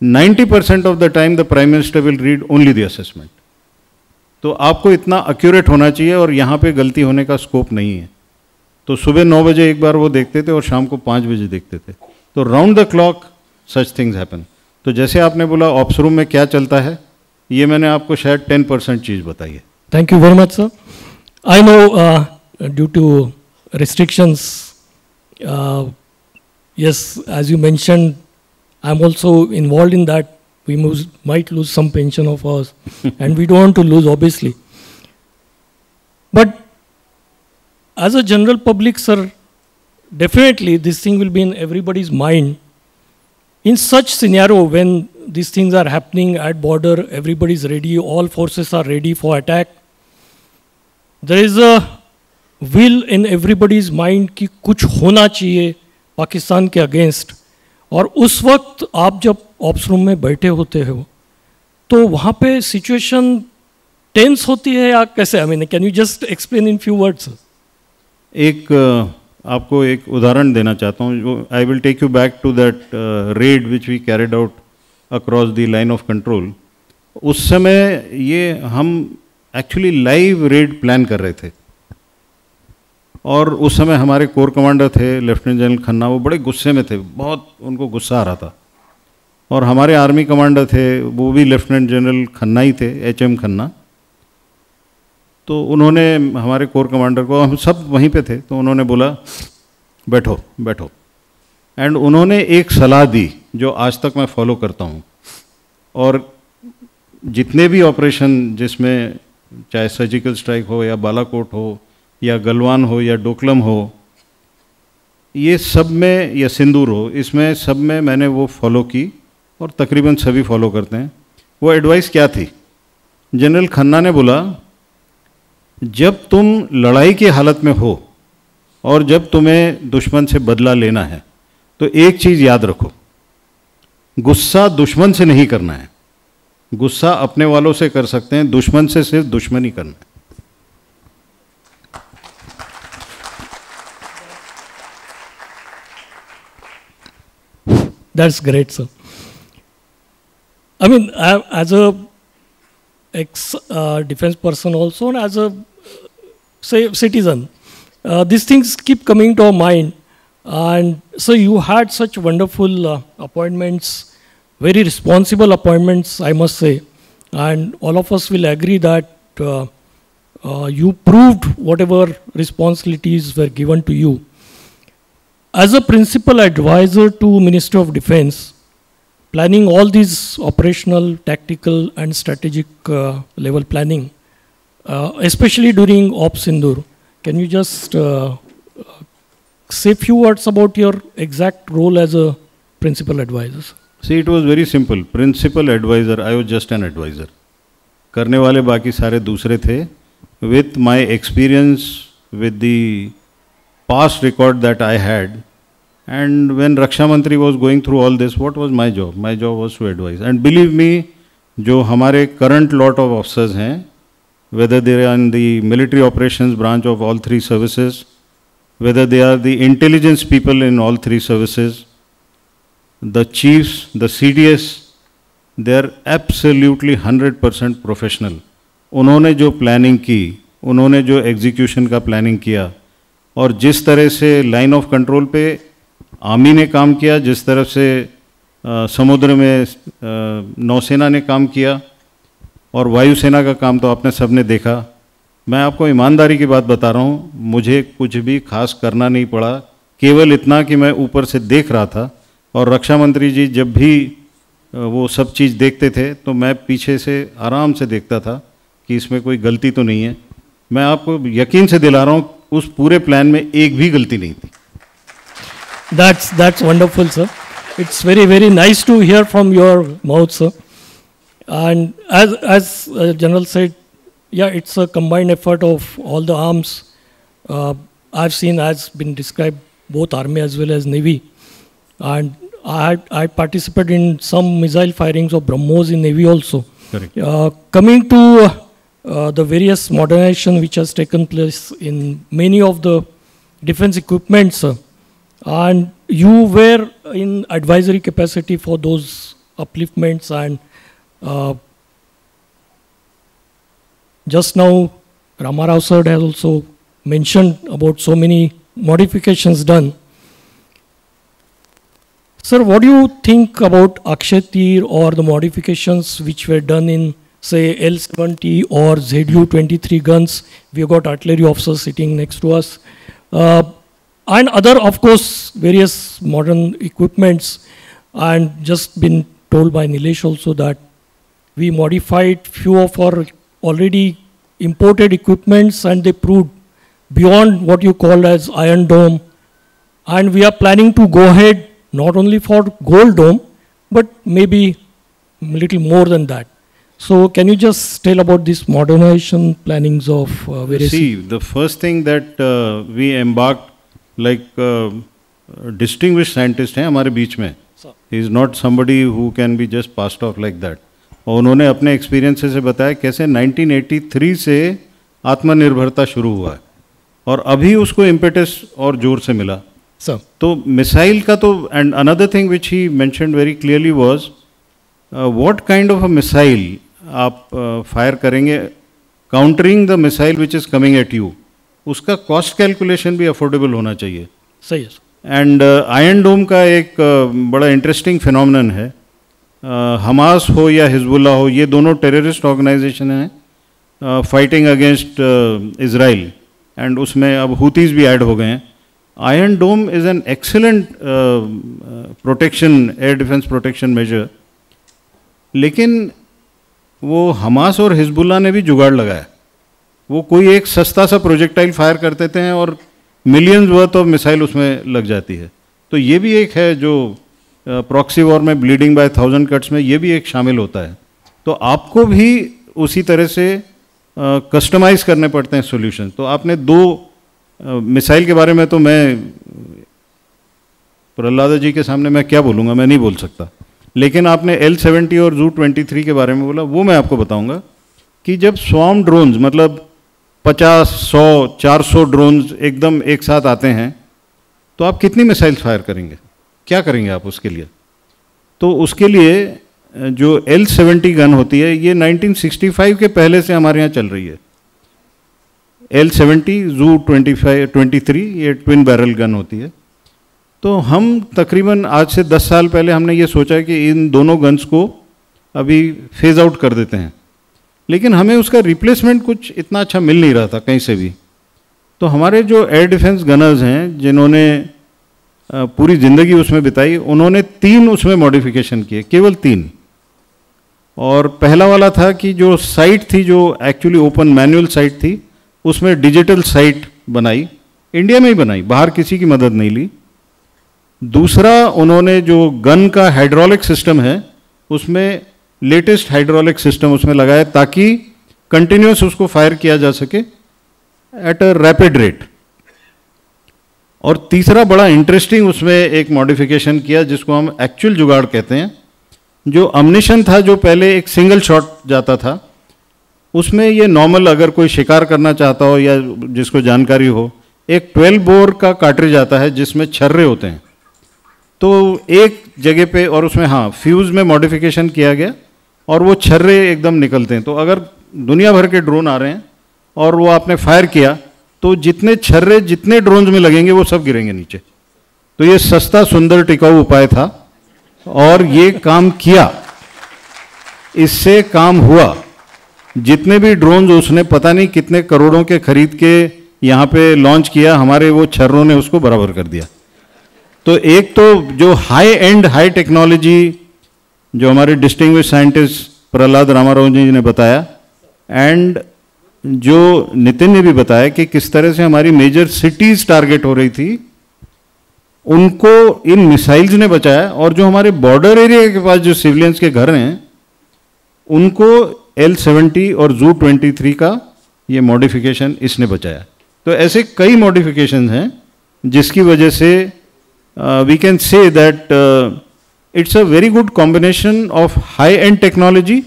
90% of the time the prime minister will read only the assessment. तो आपको इतना एक्यूरेट होना चाहिए, और यहाँ पे गलती होने का स्कोप नहीं है। तो सुबह 9 बजे एक बार वो देखते थे और शाम को 5 बजे देखते थे। तो round the clock such things happen. तो जैसे आपने बोला ऑप्स रूम में क्या चलता है, ये मैंने आपको शायद 10% चीज़ बताई है। Thank you very much, sir. I know due to restrictions, yes, as you mentioned, I'm also involved in that. We might lose some pension of ours, and we don't want to lose, obviously. But as a general public, sir, definitely this thing will be in everybody's mind. In such scenario, when these things are happening at border, everybody's ready, all forces are ready for attack. There is a will in everybody's mind कि कुछ होना चाहिए पाकिस्तान के against. और उस वक्त आप जब ऑप्स रूम में बैठे होते हो तो वहाँ पे सिचुएशन टेंस होती है या कैसे? I mean, can you just explain in few words? एक आपको एक उदाहरण देना चाहता हूँ। I will take you back to that raid which we carried out across the line of control. उस समय ये हम एक्चुअली लाइव रेड प्लान कर रहे थे, और उस समय हमारे कोर कमांडर थे लेफ्टिनेंट जनरल खन्ना, वो बड़े गुस्से में थे, बहुत उनको गुस्सा आ रहा था। और हमारे आर्मी कमांडर थे, वो भी लेफ्टिनेंट जनरल खन्ना ही थे, HM खन्ना। तो उन्होंने हमारे कोर कमांडर को, हम सब वहीं पे थे, तो उन्होंने बोला बैठो बैठो। एंड उन्होंने एक सलाह दी जो आज तक मैं फॉलो करता हूँ। और जितने भी ऑपरेशन, जिसमें चाहे सर्जिकल स्ट्राइक हो या बालाकोट हो या गलवान हो या डोकलम हो, ये सब में, या सिंदूर हो, इसमें सब में मैंने वो फॉलो की, और तकरीबन सभी फॉलो करते हैं। वो एडवाइस क्या थी? जनरल खन्ना ने बोला, जब तुम लड़ाई की हालत में हो और जब तुम्हें दुश्मन से बदला लेना है, तो एक चीज़ याद रखो, गुस्सा दुश्मन से नहीं करना है। गुस्सा अपने वालों से कर सकते हैं, दुश्मन से सिर्फ दुश्मनी करना है। That's great, sir. I mean, as a ex-defense person also, and as a citizen, these things keep coming to our mind. And so you had such wonderful appointments, very responsible appointments, I must say. And all of us will agree that you proved whatever responsibilities were given to you. As a principal advisor to Ministry of Defense, planning all these operational, tactical and strategic level planning, especially during Ops Sindoor, can you just say a few words about your exact role as a principal advisor? See, it was very simple. Principal advisor, I was just an advisor. करने वाले बाकी सारे दूसरे थे. With my experience, with the past record that I had, and when Raksha Mantri was going through all this, what was my job? My job was to advise. And believe me, जो हमारे current lot of officers हैं, whether they are in the military operations branch of all three services, whether they are the intelligence people in all three services, the chiefs, the CDS, they are absolutely 100% professional. उन्होंने जो planning की, उन्होंने जो execution का planning किया, और जिस तरह से लाइन ऑफ कंट्रोल पे आर्मी ने काम किया, जिस तरह से समुद्र में नौसेना ने काम किया, और वायुसेना का काम तो आपने सबने देखा। मैं आपको ईमानदारी की बात बता रहा हूँ, मुझे कुछ भी खास करना नहीं पड़ा, केवल इतना कि मैं ऊपर से देख रहा था, और रक्षा मंत्री जी जब भी वो सब चीज़ देखते थे तो मैं पीछे से आराम से देखता था कि इसमें कोई गलती तो नहीं है। मैं आपको यकीन से दिला रहा हूँ, उस पूरे प्लान में एक भी गलती नहीं थी। That's wonderful, sir. It's very nice to hear from your mouth, sir. And as General said, yeah, it's a combined effort of all the arms. I've seen, has been described, both Army as well as Navy. And I participated in some missile firings of BrahMos in Navy also. Correct. Coming to the various modernization which has taken place in many of the defense equipments, and you were in advisory capacity for those upliftments, and just now Rama Rao sir has also mentioned about so many modifications done. Sir, what do you think about Akshay Tir or the modifications which were done in, say, L-70 or ZU-23 guns? We have got artillery officers sitting next to us. And other, of course, various modern equipments. And just been told by Nilesh also that we modified few of our already imported equipments, and they proved beyond what you call as Iron Dome. And we are planning to go ahead not only for Gold Dome, but maybe a little more than that. So can you just tell about this modernization plannings of various... See, the first thing that we embarked, like distinguished scientist हैं हमारे बीच में. He is not somebody who can be just passed off like that. और उन्होंने अपने experience से बताया कैसे 1983 से आत्मनिर्भरता शुरू हुआ है, और अभी उसको इम्पेटस और जोर से मिला. तो मिसाइल का तो, and another thing which he mentioned very clearly was what kind of a missile आप फायर करेंगे countering the missile which is coming at you, उसका कॉस्ट कैलकुलेशन भी अफोर्डेबल होना चाहिए. सही है. एंड आयरन डोम का एक बड़ा इंटरेस्टिंग फिनोमिनन है. हमास हो या हिजबुल्ला हो, ये दोनों टेररिस्ट ऑर्गेनाइजेशन हैं फाइटिंग अगेंस्ट इज़राइल, एंड उसमें अब हुतीज़ भी ऐड हो गए हैं. Iron Dome is an excellent protection, air defense protection measure. लेकिन वो हमास और हिजबुल्ला ने भी जुगाड़ लगाया. वो कोई एक सस्ता सा प्रोजेक्टाइल फायर कर देते हैं और मिलियंस वर्थ ऑफ मिसाइल उसमें लग जाती है. तो ये भी एक है जो प्रॉक्सी वॉर में ब्लीडिंग बाय 1000 कट्स में ये भी एक शामिल होता है. तो आपको भी उसी तरह से कस्टमाइज़ करने पड़ते हैं सॉल्यूशन. तो आपने दो मिसाइल के बारे में तो मैं प्रहलादा जी के सामने मैं क्या बोलूँगा, मैं नहीं बोल सकता. लेकिन आपने L-70 और ZU-23 के बारे में बोला, वो मैं आपको बताऊँगा कि जब स्वॉर्म ड्रोन्स, मतलब 50, 100, 400 ड्रोन्स एकदम एक साथ आते हैं तो आप कितनी मिसाइल फायर करेंगे, क्या करेंगे आप उसके लिए. तो उसके लिए जो L-70 गन होती है ये 1965 के पहले से हमारे यहाँ चल रही है. L-70, ZU-23 ये ट्विन बैरल गन होती है. तो हम तकरीबन आज से 10 साल पहले हमने ये सोचा कि इन दोनों गन्स को अभी फेज आउट कर देते हैं, लेकिन हमें उसका रिप्लेसमेंट कुछ इतना अच्छा मिल नहीं रहा था कहीं से भी. तो हमारे जो एयर डिफेंस गनर्स हैं जिन्होंने पूरी ज़िंदगी उसमें बिताई, उन्होंने 3 उसमें मॉडिफिकेशन किए, केवल 3. और पहला वाला था कि जो साइट थी, जो एक्चुअली ओपन मैनुअल साइट थी, उसमें डिजिटल साइट बनाई, इंडिया में ही बनाई, बाहर किसी की मदद नहीं ली. दूसरा, उन्होंने जो गन का हाइड्रोलिक सिस्टम है उसमें लेटेस्ट हाइड्रोलिक सिस्टम उसमें लगाया ताकि कंटिन्यूस उसको फायर किया जा सके एट अ रैपिड रेट. और तीसरा बड़ा इंटरेस्टिंग उसमें एक मॉडिफिकेशन किया जिसको हम एक्चुअल जुगाड़ कहते हैं. जो अम्निशन था, जो पहले एक सिंगल शॉट जाता था, उसमें ये नॉर्मल अगर कोई शिकार करना चाहता हो या जिसको जानकारी हो, एक 12 बोर का कार्ट्रिज आता है जिसमें छर्रे होते हैं, तो एक जगह पे, और उसमें हाँ फ्यूज़ में मॉडिफिकेशन किया गया और वो छर्रे एकदम निकलते हैं। तो अगर दुनिया भर के ड्रोन आ रहे हैं और वो आपने फायर किया तो जितने छर्रे जितने ड्रोन्स में लगेंगे वो सब गिरेंगे नीचे। तो ये सस्ता सुंदर टिकाऊ उपाय था और ये काम किया, इससे काम हुआ। जितने भी ड्रोन्स उसने पता नहीं कितने करोड़ों के खरीद के यहाँ पे लॉन्च किया, हमारे वो छर्रों ने उसको बराबर कर दिया। तो एक तो जो हाई एंड हाई टेक्नोलॉजी जो हमारे डिस्टिंग्विश साइंटिस्ट प्रहलाद रामाराव जी ने बताया, एंड जो नितिन ने भी बताया कि किस तरह से हमारी मेजर सिटीज टारगेट हो रही थी, उनको इन मिसाइल्स ने बचाया। और जो हमारे बॉर्डर एरिया के पास जो सिविलियंस के घर हैं, उनको L-70 और Zu-23 का ये मॉडिफिकेशन इसने बचाया। तो ऐसे कई मॉडिफिकेशन हैं जिसकी वजह से we can say that it's a very good combination of high end technology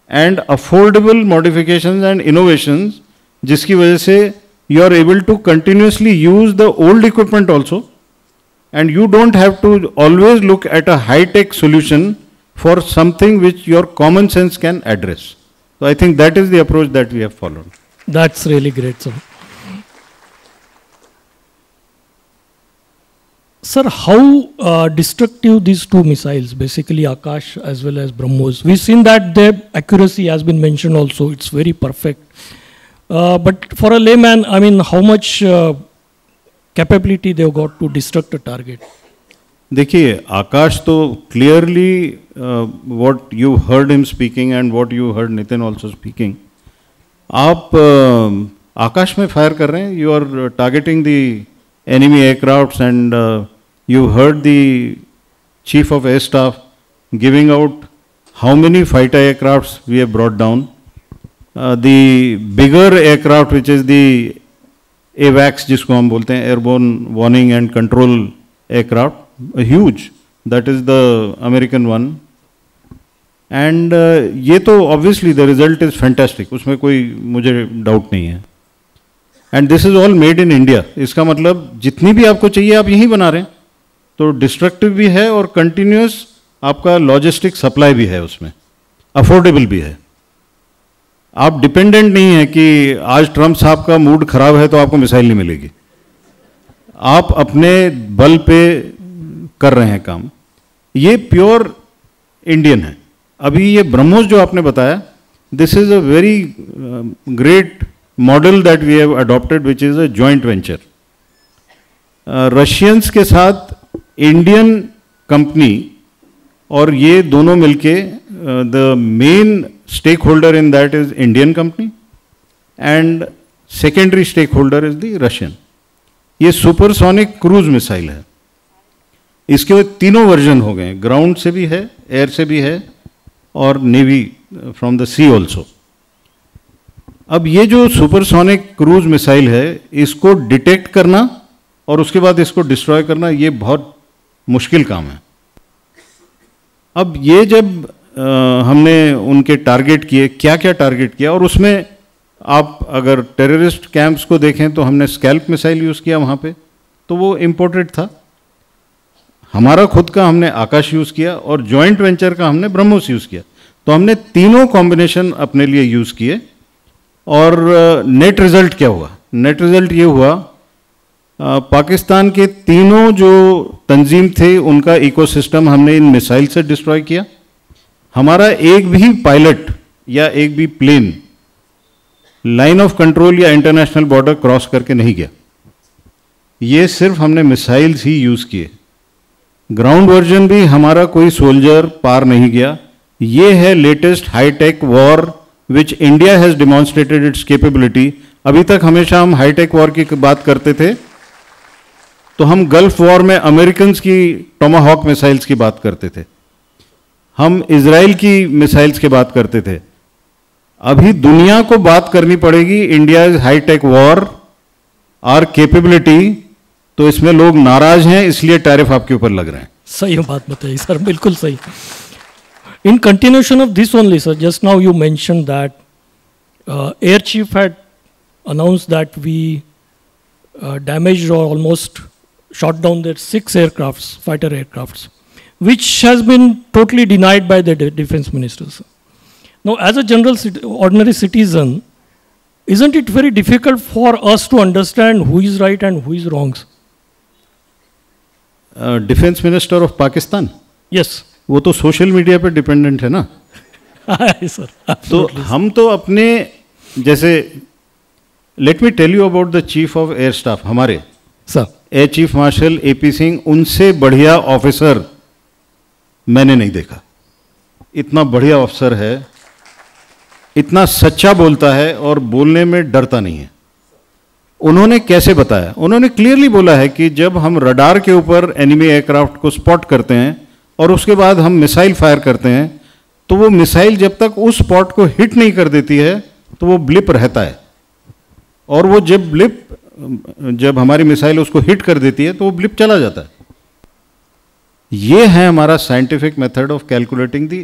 and affordable modifications and innovations, जिसकी वजह से you are able to continuously use the old equipment also, and you don't have to always look at a high-tech solution for something which your common sense can address. So I think that is the approach that we have followed. That's really great, sir. Sir, how destructive these two missiles, basically Akash as well as BrahMos? We've seen that their accuracy has been mentioned also, it's very perfect. But for a layman, I mean, how much capability they've got to destruct a target? देखिए, आकाश तो clearly what you heard him speaking and what you heard Nitin also speaking, आप आकाश में fire कर रहे हैं, you are targeting the enemy aircrafts and you heard the chief of air staff giving out how many fighter aircrafts we have brought down. The bigger aircraft which is the AWACS जिसको हम बोलते हैं, airborne warning and control aircraft, huge, that is the American one, and ये तो obviously the result is fantastic, उसमें कोई मुझे doubt नहीं है। And this is all made in India, इसका मतलब जितनी भी आपको चाहिए आप यहीं बना रहे हैं, तो डिस्ट्रक्टिव भी है और कंटिन्यूस आपका लॉजिस्टिक सप्लाई भी है, उसमें अफोर्डेबल भी है। आप डिपेंडेंट नहीं है कि आज ट्रम्प साहब का मूड खराब है तो आपको मिसाइल नहीं मिलेगी, आप अपने बल पे कर रहे हैं काम। ये प्योर इंडियन है। अभी ये ब्रह्मोस जो आपने बताया, this is a very great model that we have adopted which is a joint venture. Russians के साथ इंडियन कंपनी और ये दोनों मिलके the main stakeholder in that is Indian company and secondary stakeholder is the Russian. ये supersonic cruise missile है, इसके तीनों वर्जन हो गए, ग्राउंड से भी है, एयर से भी है और navy from the sea also. अब ये जो सुपरसोनिक क्रूज मिसाइल है, इसको डिटेक्ट करना और उसके बाद इसको डिस्ट्रॉय करना, ये बहुत मुश्किल काम है। अब ये जब हमने उनके टारगेट किए, क्या क्या टारगेट किया, और उसमें आप अगर टेररिस्ट कैंप्स को देखें तो हमने स्कैल्प मिसाइल यूज़ किया वहाँ पे, तो वो इम्पोर्टेड था। हमारा खुद का हमने आकाश यूज़ किया और जॉइंट वेंचर का हमने ब्रह्मोस यूज़ किया। तो हमने तीनों कॉम्बिनेशन अपने लिए यूज़ किए और नेट रिज़ल्ट क्या हुआ? नेट रिज़ल्ट ये हुआ, पाकिस्तान के तीनों जो तंजीम थे उनका इकोसिस्टम हमने इन मिसाइल से डिस्ट्रॉय किया। हमारा एक भी पायलट या एक भी प्लेन लाइन ऑफ कंट्रोल या इंटरनेशनल बॉर्डर क्रॉस करके नहीं गया, ये सिर्फ हमने मिसाइल्स ही यूज़ किए। ग्राउंड वर्जन भी हमारा कोई सोल्जर पार नहीं गया। ये है latest high tech war which India has demonstrated its capability. अभी तक हमेशा हम हाईटेक वॉर की बात करते थे तो हम गल्फ वॉर में अमेरिकन की टोमाहॉक मिसाइल्स की बात करते थे, हम इजराइल की मिसाइल्स की बात करते थे। अभी दुनिया को बात करनी पड़ेगी India is high tech war or capability, तो इसमें लोग नाराज हैं, इसलिए टैरिफ आपके ऊपर लग रहे हैं। सही बात बताइए सर, बिल्कुल सही। In continuation of this only sir, just now you mention that Air Chief had announced that we damaged or almost shot down their 6 aircrafts, fighter aircrafts, which has been totally denied by the defense ministers. Now, as a ordinary citizen, isn't it very difficult for us to understand who is right and who is wrong? Defence minister of Pakistan, yes, वो तो social media पे dependent है ना. Sir, तो हम तो अपने जैसे, let me tell you about the chief of air staff, हमारे sir air chief marshal AP Singh, उनसे बढ़िया ऑफिसर मैंने नहीं देखा. इतना बढ़िया ऑफिसर है, इतना सच्चा बोलता है और बोलने में डरता नहीं है. उन्होंने कैसे बताया? उन्होंने क्लियरली बोला है कि जब हम रडार के ऊपर एनिमी एयरक्राफ्ट को स्पॉट करते हैं और उसके बाद हम मिसाइल फायर करते हैं, तो वो मिसाइल जब तक उस स्पॉट को हिट नहीं कर देती है तो वो ब्लिप रहता है, और वो जब हमारी मिसाइल उसको हिट कर देती है तो वो ब्लिप चला जाता है. ये है हमारा scientific method of calculating the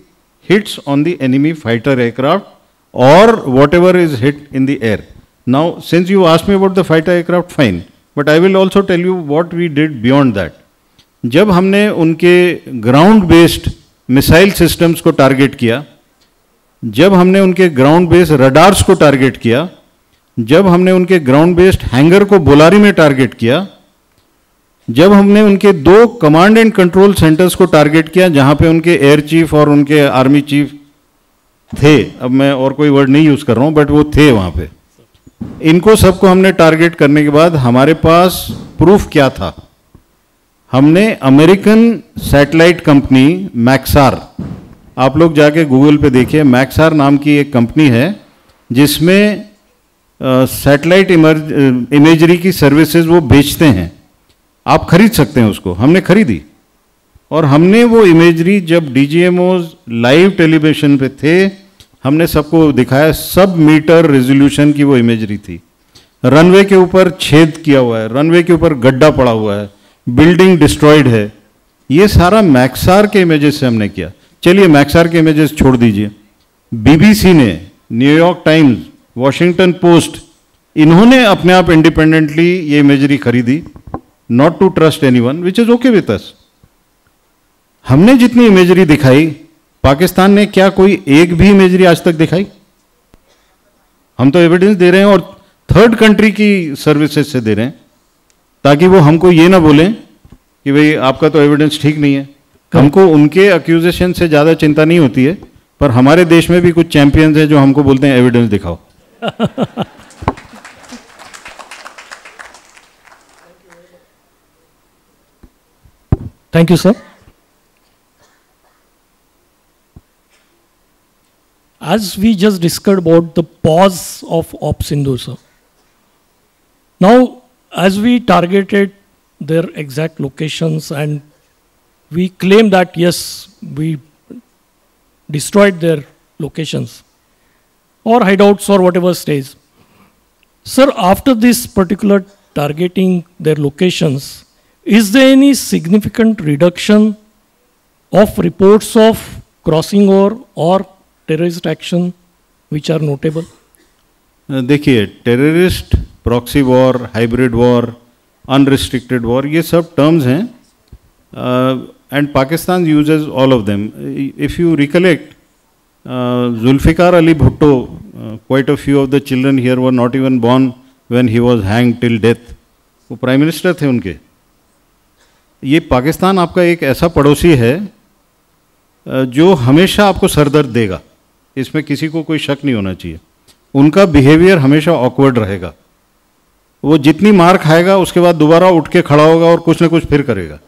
hits on the enemy fighter aircraft और whatever is hit in the air. Now, since you asked me about the fighter aircraft, fine, but I will also tell you what we did beyond that. जब हमने उनके ground based missile systems को target किया, जब हमने उनके ground based radars को target किया, जब हमने उनके ग्राउंड बेस्ड हैंगर को बोलारी में टारगेट किया, जब हमने उनके 2 कमांड एंड कंट्रोल सेंटर्स को टारगेट किया जहां पे उनके एयर चीफ और उनके आर्मी चीफ थे, अब मैं और कोई वर्ड नहीं यूज कर रहा हूं, बट वो थे वहां पे, इनको सबको हमने टारगेट करने के बाद हमारे पास प्रूफ क्या था? हमने अमेरिकन सैटेलाइट कंपनी मैक्सार, आप लोग जाके गूगल पे देखिए, मैक्सार नाम की एक कंपनी है जिसमें सैटेलाइट इमेजरी की सर्विसेज वो बेचते हैं, आप खरीद सकते हैं उसको. हमने खरीदी और हमने वो इमेजरी जब DGMOs लाइव टेलीविजन पे थे, हमने सबको दिखाया. सब मीटर रेजोल्यूशन की वो इमेजरी थी. रनवे के ऊपर छेद किया हुआ है, रनवे के ऊपर गड्ढा पड़ा हुआ है, बिल्डिंग डिस्ट्रॉयड है. ये सारा मैक्सार के इमेजेस से हमने किया. चलिए मैक्सार के इमेजेस छोड़ दीजिए, BBC ने, न्यूयॉर्क टाइम्स, वॉशिंगटन पोस्ट, इन्होंने अपने आप इंडिपेंडेंटली ये इमेजरी खरीदी, not to trust anyone, which is okay with us. हमने जितनी इमेजरी दिखाई, पाकिस्तान ने क्या कोई एक भी इमेजरी आज तक दिखाई? हम तो एविडेंस दे रहे हैं और थर्ड कंट्री की सर्विसेज से दे रहे हैं, ताकि वो हमको ये ना बोलें कि भाई आपका तो एविडेंस ठीक नहीं है. हमको उनके अक्यूजेशन से ज़्यादा चिंता नहीं होती है, पर हमारे देश में भी कुछ चैंपियंस हैं जो हमको बोलते हैं एविडेंस दिखाओ. Thank you sir. As we just discussed about the pause of Op Sindoor, sir. Now, as we targeted their exact locations and we claim that yes, we destroyed their locations or hideouts or whatever stays. Sir, after this particular targeting their locations, is there any significant reduction of reports of crossing or terrorist action which are notable? देखिए, terrorist, proxy war, hybrid war, unrestricted war, ये सब terms हैं and Pakistan uses all of them. If you recollect, Zulfikar Ali Bhutto, quite a few of the children here were not even born when he was hanged till death. वो prime minister थे उनके. ये पाकिस्तान आपका एक ऐसा पड़ोसी है जो हमेशा आपको सरदर्द देगा, इसमें किसी को कोई शक नहीं होना चाहिए. उनका बिहेवियर हमेशा ऑकवर्ड रहेगा. वो जितनी मार खाएगा उसके बाद दोबारा उठ के खड़ा होगा और कुछ ना कुछ फिर करेगा.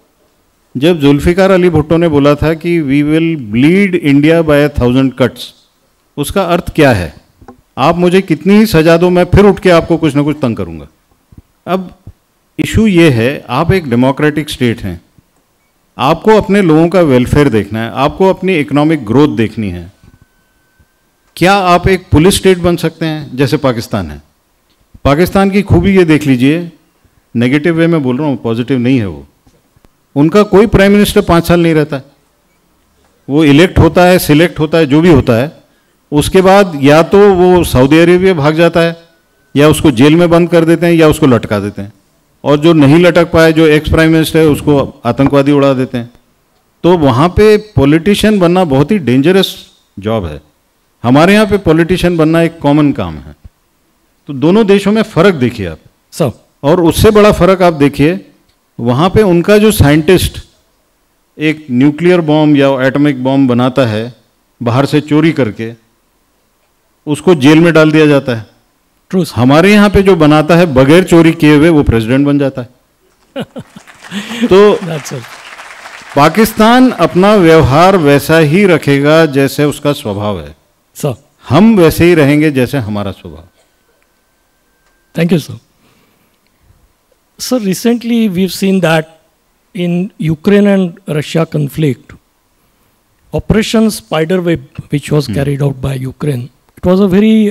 जब जुल्फिकार अली भुट्टो ने बोला था कि we will bleed India by 1000 cuts, उसका अर्थ क्या है? आप मुझे कितनी ही सजा दो, मैं फिर उठ के आपको कुछ ना कुछ तंग करूंगा. अब इशू ये है, आप एक डेमोक्रेटिक स्टेट हैं, आपको अपने लोगों का वेलफेयर देखना है, आपको अपनी इकोनॉमिक ग्रोथ देखनी है. क्या आप एक पुलिस स्टेट बन सकते हैं जैसे पाकिस्तान है? पाकिस्तान की खूबी ये देख लीजिए, नेगेटिव वे में बोल रहा हूँ, पॉजिटिव नहीं है वो. उनका कोई प्राइम मिनिस्टर 5 साल नहीं रहता है. वो इलेक्ट होता है, सिलेक्ट होता है, जो भी होता है, उसके बाद या तो वो सऊदी अरेबिया भाग जाता है, या उसको जेल में बंद कर देते हैं, या उसको लटका देते हैं, और जो नहीं लटक पाए, जो एक्स प्राइम मिनिस्टर है, उसको आतंकवादी उड़ा देते हैं। तो वहाँ पे पॉलिटिशियन बनना बहुत ही डेंजरस जॉब है। हमारे यहाँ पे पॉलिटिशियन बनना एक कॉमन काम है। तो दोनों देशों में फ़र्क देखिए आप सर। और उससे बड़ा फ़र्क आप देखिए, वहाँ पे उनका जो साइंटिस्ट एक न्यूक्लियर बॉम्ब या एटॉमिक बॉम्ब बनाता है बाहर से चोरी करके, उसको जेल में डाल दिया जाता है। ट्रू। हमारे यहाँ पे जो बनाता है बगैर चोरी किए हुए, वो प्रेसिडेंट बन जाता है। तो पाकिस्तान अपना व्यवहार वैसा ही रखेगा जैसे उसका स्वभाव है सर, हम वैसे ही रहेंगे जैसे हमारा स्वभाव। Thank you sir. Sir, recently we've seen that in Ukraine and Russia conflict, Operation Spiderweb, which was carried out by Ukraine, it was a very,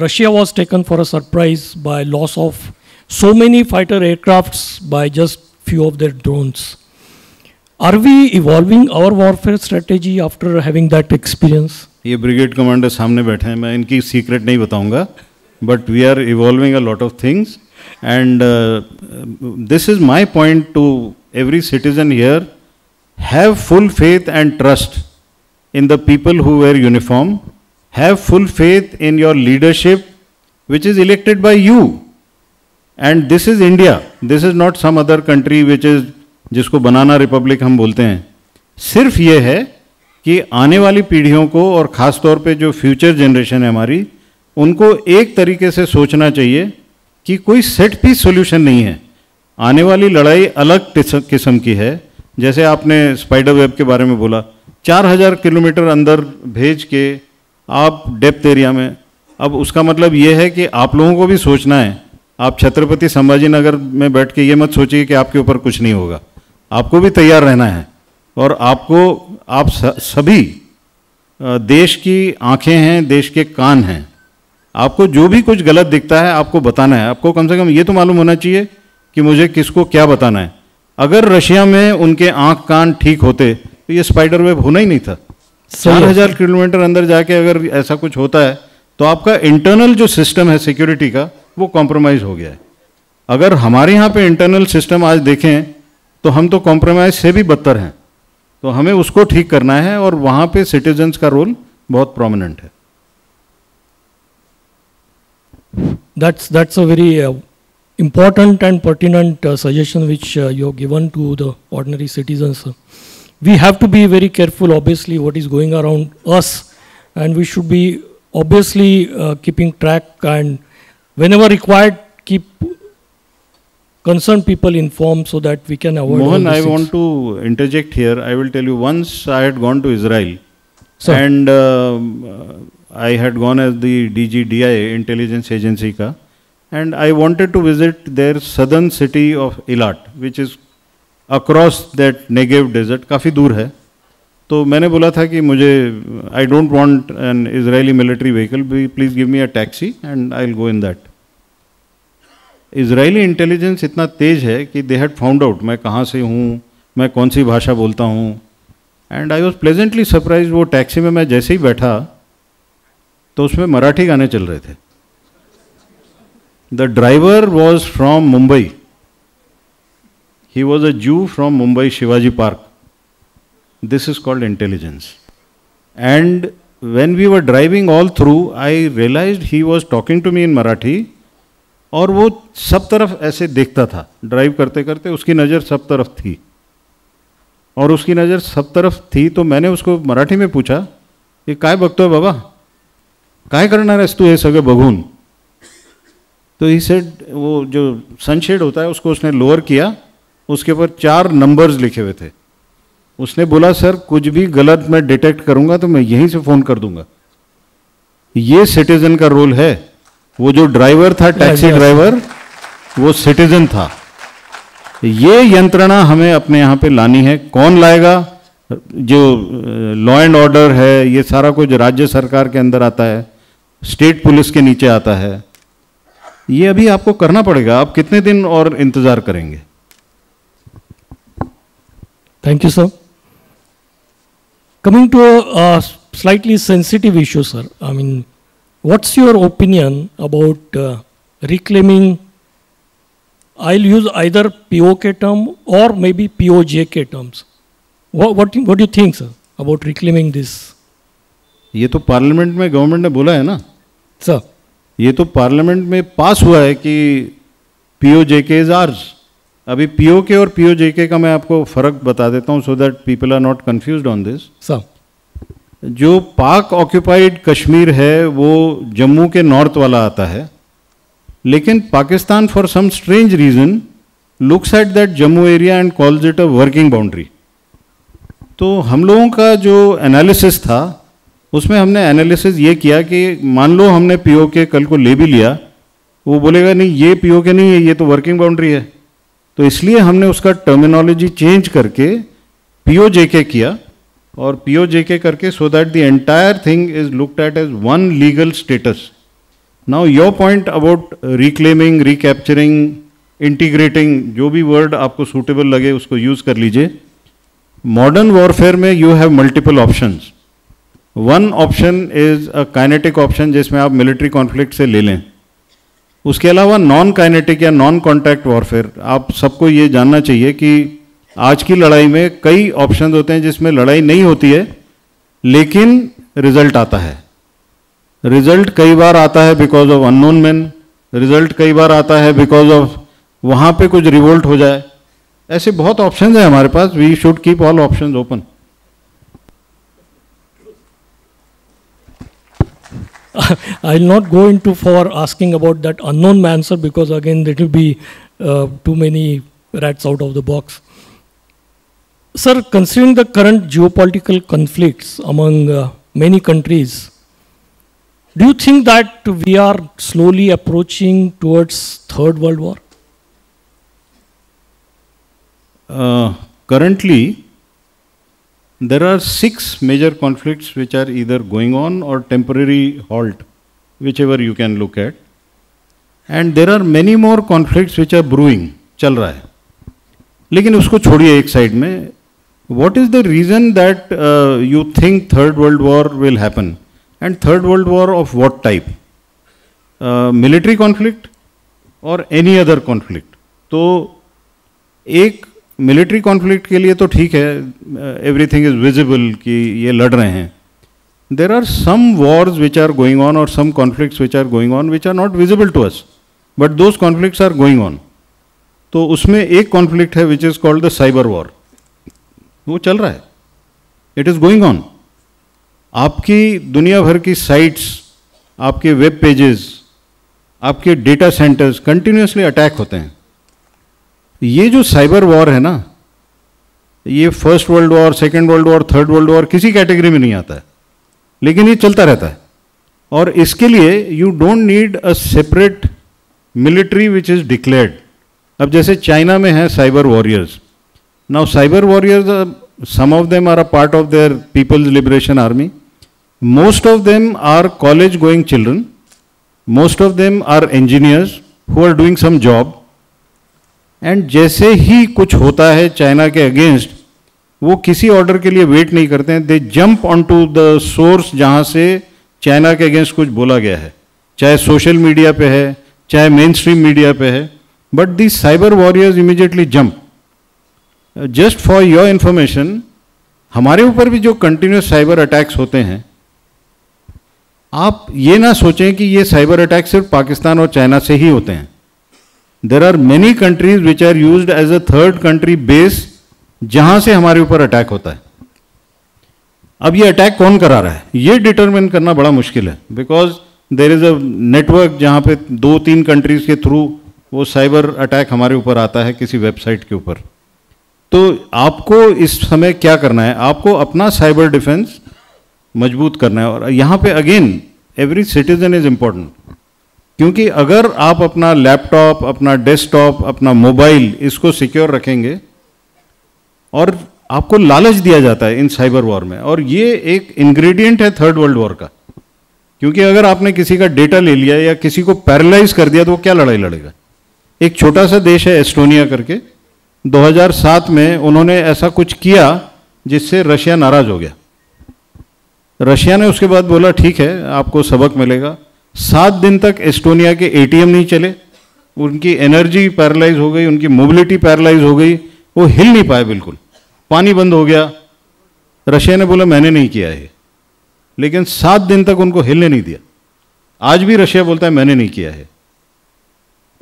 Russia was taken for a surprise by loss of so many fighter aircrafts by just few of their drones. Are we evolving our warfare strategy after having that experience? ये brigade commander सामने बैठे हैं, मैं इनकी secret नहीं बताऊंगा, but we are evolving a lot of things. And this is my point to every citizen here: have full faith and trust in the people who wear uniform. Have full faith in your leadership, which is elected by you. And this is India. This is not some other country which is, जिसको बनाना Republic हम बोलते हैं। सिर्फ ये है कि आने वाली पीढ़ियों को, और ख़ास तौर पे जो फ्यूचर जनरेशन है हमारी, उनको एक तरीके से सोचना चाहिए कि कोई सेट पीस सॉल्यूशन नहीं है। आने वाली लड़ाई अलग किस्म की है। जैसे आपने स्पाइडर वेब के बारे में बोला, 4000 किलोमीटर अंदर भेज के आप डेप्थ एरिया में, अब उसका मतलब ये है कि आप लोगों को भी सोचना है। आप छत्रपति संभाजी नगर में बैठ के ये मत सोचिए कि आपके ऊपर कुछ नहीं होगा, आपको भी तैयार रहना है। और आप सभी देश की आंखें हैं, देश के कान हैं। आपको जो भी कुछ गलत दिखता है आपको बताना है। आपको कम से कम ये तो मालूम होना चाहिए कि मुझे किसको क्या बताना है। अगर रशिया में उनके आंख कान ठीक होते तो ये स्पाइडर वेब होना ही नहीं था। 4000 किलोमीटर अंदर जाके अगर ऐसा कुछ होता है तो आपका इंटरनल जो सिस्टम है सिक्योरिटी का, वो कॉम्प्रोमाइज़ हो गया है। अगर हमारे यहाँ पे इंटरनल सिस्टम आज देखें तो हम तो कॉम्प्रोमाइज़ से भी बदतर हैं। तो हमें उसको ठीक करना है, और वहाँ पे सिटीजन्स का रोल बहुत प्रोमिनेंट है। That's a very important and pertinent suggestion which you have given to the ordinary citizens. We have to be very careful, obviously, what is going around us, and we should be obviously keeping track, and whenever required, keep concerned people informed so that we can avoid. Mohan, I want to interject here. I will tell you, once I had gone to Israel, and I had gone as the DG DI intelligence agency का, and I wanted to visit their southern city of Eilat, which is across that Negev desert, काफ़ी दूर है। तो मैंने बोला था कि मुझे I don't want an Israeli military vehicle, please give me a taxi and I'll go in that. Israeli intelligence इतना तेज है कि दे हैड फाउंड आउट मैं कहाँ से हूँ, मैं कौन सी भाषा बोलता हूँ, and I was pleasantly surprise. वो टैक्सी में मैं जैसे ही बैठा तो उसमें मराठी गाने चल रहे थे। The driver was from Mumbai, he was a Jew from Mumbai Shivaji Park. This is called intelligence. And when we were driving all through, I realized he was talking to me in Marathi, और वो सब तरफ ऐसे देखता था। ड्राइव करते करते उसकी नज़र सब तरफ थी, और उसकी नज़र सब तरफ थी। तो मैंने उसको मराठी में पूछा कि काय बघतोय बाबा, काय करणार आहेस तू हे सगळं बघून? तो ही सेड, वो जो सनशेड होता है उसको उसने लोअर किया, उसके ऊपर 4 नंबर्स लिखे हुए थे। उसने बोला सर कुछ भी गलत मैं डिटेक्ट करूंगा तो मैं यहीं से फ़ोन कर दूंगा। ये सिटीजन का रोल है। वो जो ड्राइवर था, टैक्सी ड्राइवर, वो सिटीजन था। ये यंत्रणा हमें अपने यहाँ पे लानी है। कौन लाएगा? जो लॉ एंड ऑर्डर है, ये सारा कुछ राज्य सरकार के अंदर आता है, स्टेट पुलिस के नीचे आता है। ये अभी आपको करना पड़ेगा। आप कितने दिन और इंतजार करेंगे? Thank you sir. Coming to slightly sensitive issue, sir. I mean, what's your opinion about reclaiming? I'll use either POK term or maybe POJK terms. What do you think, sir, about reclaiming this? ये तो parliament में government ने बोला है ना sir, ये तो parliament में पास हुआ है कि POJK इज आर्स. अभी POK और POJK का मैं आपको फर्क बता देता हूँ, so that people are not confused on this. Sir, जो पाक ऑक्यूपाइड कश्मीर है वो जम्मू के नॉर्थ वाला आता है, लेकिन Pakistan for some strange reason looks at that Jammu area and calls it a working boundary. तो हम लोगों का जो एनालिसिस था उसमें हमने एनालिसिस ये किया कि मान लो हमने POK कल को ले भी लिया, वो बोलेगा नहीं ये POK नहीं है, ये तो वर्किंग बाउंड्री है. तो इसलिए हमने उसका टर्मिनोलॉजी चेंज करके POJK किया, और POJK करके so that the entire thing is looked at as one legal status. Now your point about reclaiming, recapturing, integrating, जो भी वर्ड आपको सूटेबल लगे उसको यूज कर लीजिए. मॉडर्न वॉरफेयर में you have multiple options. One option is a kinetic option जिसमें आप मिलिट्री कॉन्फ्लिक्ट से ले लें. उसके अलावा नॉन काइनेटिक या नॉन कॉन्टैक्ट वॉरफेयर. आप सबको ये जानना चाहिए कि आज की लड़ाई में कई ऑप्शंस होते हैं जिसमें लड़ाई नहीं होती है लेकिन रिजल्ट आता है. रिजल्ट कई बार आता है because of unknown man, result कई बार आता है बिकॉज ऑफ वहां पे कुछ रिवोल्ट हो जाए. ऐसे बहुत ऑप्शंस हैं हमारे पास. We should keep all options open. I'll not go into for asking about that unknown man, sir, because again there will be too many rats out of the box. Sir, considering the current geopolitical conflicts among many countries, do you think that we are slowly approaching towards Third World War? Currently, there are 6 major conflicts which are either going on or temporary halt, whichever you can look at. And there are many more conflicts which are brewing, चल रहा है. लेकिन उसको छोड़िए एक side में. What is the reason that you think Third World War will happen? And Third World War of what type? Military conflict or any other conflict? तो एक मिलिट्री कॉन्फ्लिक्ट के लिए तो ठीक है, एवरीथिंग इज विजिबल कि ये लड़ रहे हैं. There are some wars which are going on और some conflicts which are going on which are not visible to us, but those conflicts are going on. तो उसमें एक कॉन्फ्लिक्ट है which is called the cyber war. वो चल रहा है, it is going on. आपकी दुनिया भर की साइट्स, आपके वेब पेजेस, आपके डेटा सेंटर्स कंटिन्यूसली अटैक होते हैं. ये जो साइबर वॉर है ना, ये first world war, second world war, third world war किसी कैटेगरी में नहीं आता है, लेकिन ये चलता रहता है. और इसके लिए you don't need a separate military which is declared. अब जैसे चाइना में है cyber warriors. Now cyber warriors, some of them are a part of their people's liberation army. Most of them are college going children. Most of them are engineers who are doing some job. And जैसे ही कुछ होता है China के against, वो किसी order के लिए वेट नहीं करते हैं. They jump on to the source जहाँ से चाइना के अगेंस्ट कुछ बोला गया है, चाहे सोशल मीडिया पे है, चाहे मेन स्ट्रीम मीडिया पे है. But the cyber warriors immediately jump. Just for your information, हमारे ऊपर भी जो कंटिन्यूस साइबर अटैक्स होते हैं, आप ये ना सोचें कि ये साइबर अटैक सिर्फ पाकिस्तान और चाइना से ही होते हैं. There are many countries which are used as a third country base जहां से हमारे ऊपर अटैक होता है. अब ये अटैक कौन करा रहा है ये डिटरमिन करना बड़ा मुश्किल है, because there is a network जहां पे 2-3 कंट्रीज के थ्रू वो साइबर अटैक हमारे ऊपर आता है किसी वेबसाइट के ऊपर. तो आपको इस समय क्या करना है, आपको अपना साइबर डिफेंस मजबूत करना है. और यहाँ पे again every citizen is important, क्योंकि अगर आप अपना लैपटॉप, अपना डेस्कटॉप, अपना मोबाइल इसको सिक्योर रखेंगे, और आपको लालच दिया जाता है इन साइबर वॉर में, और ये एक इंग्रेडिएंट है थर्ड वर्ल्ड वॉर का. क्योंकि अगर आपने किसी का डेटा ले लिया या किसी को पैरालाइज कर दिया तो वो क्या लड़ाई लड़ेगा. एक छोटा सा देश है एस्टोनिया करके, 2007 में उन्होंने ऐसा कुछ किया जिससे रशिया नाराज हो गया. रशिया ने उसके बाद बोला ठीक है आपको सबक मिलेगा। 7 दिन तक एस्टोनिया के एटीएम नहीं चले, उनकी एनर्जी पैरालाइज हो गई, उनकी मोबिलिटी पैरालाइज हो गई, वो हिल नहीं पाए बिल्कुल, पानी बंद हो गया। रशिया ने बोला मैंने नहीं किया है, लेकिन 7 दिन तक उनको हिलने नहीं दिया। आज भी रशिया बोलता है मैंने नहीं किया है।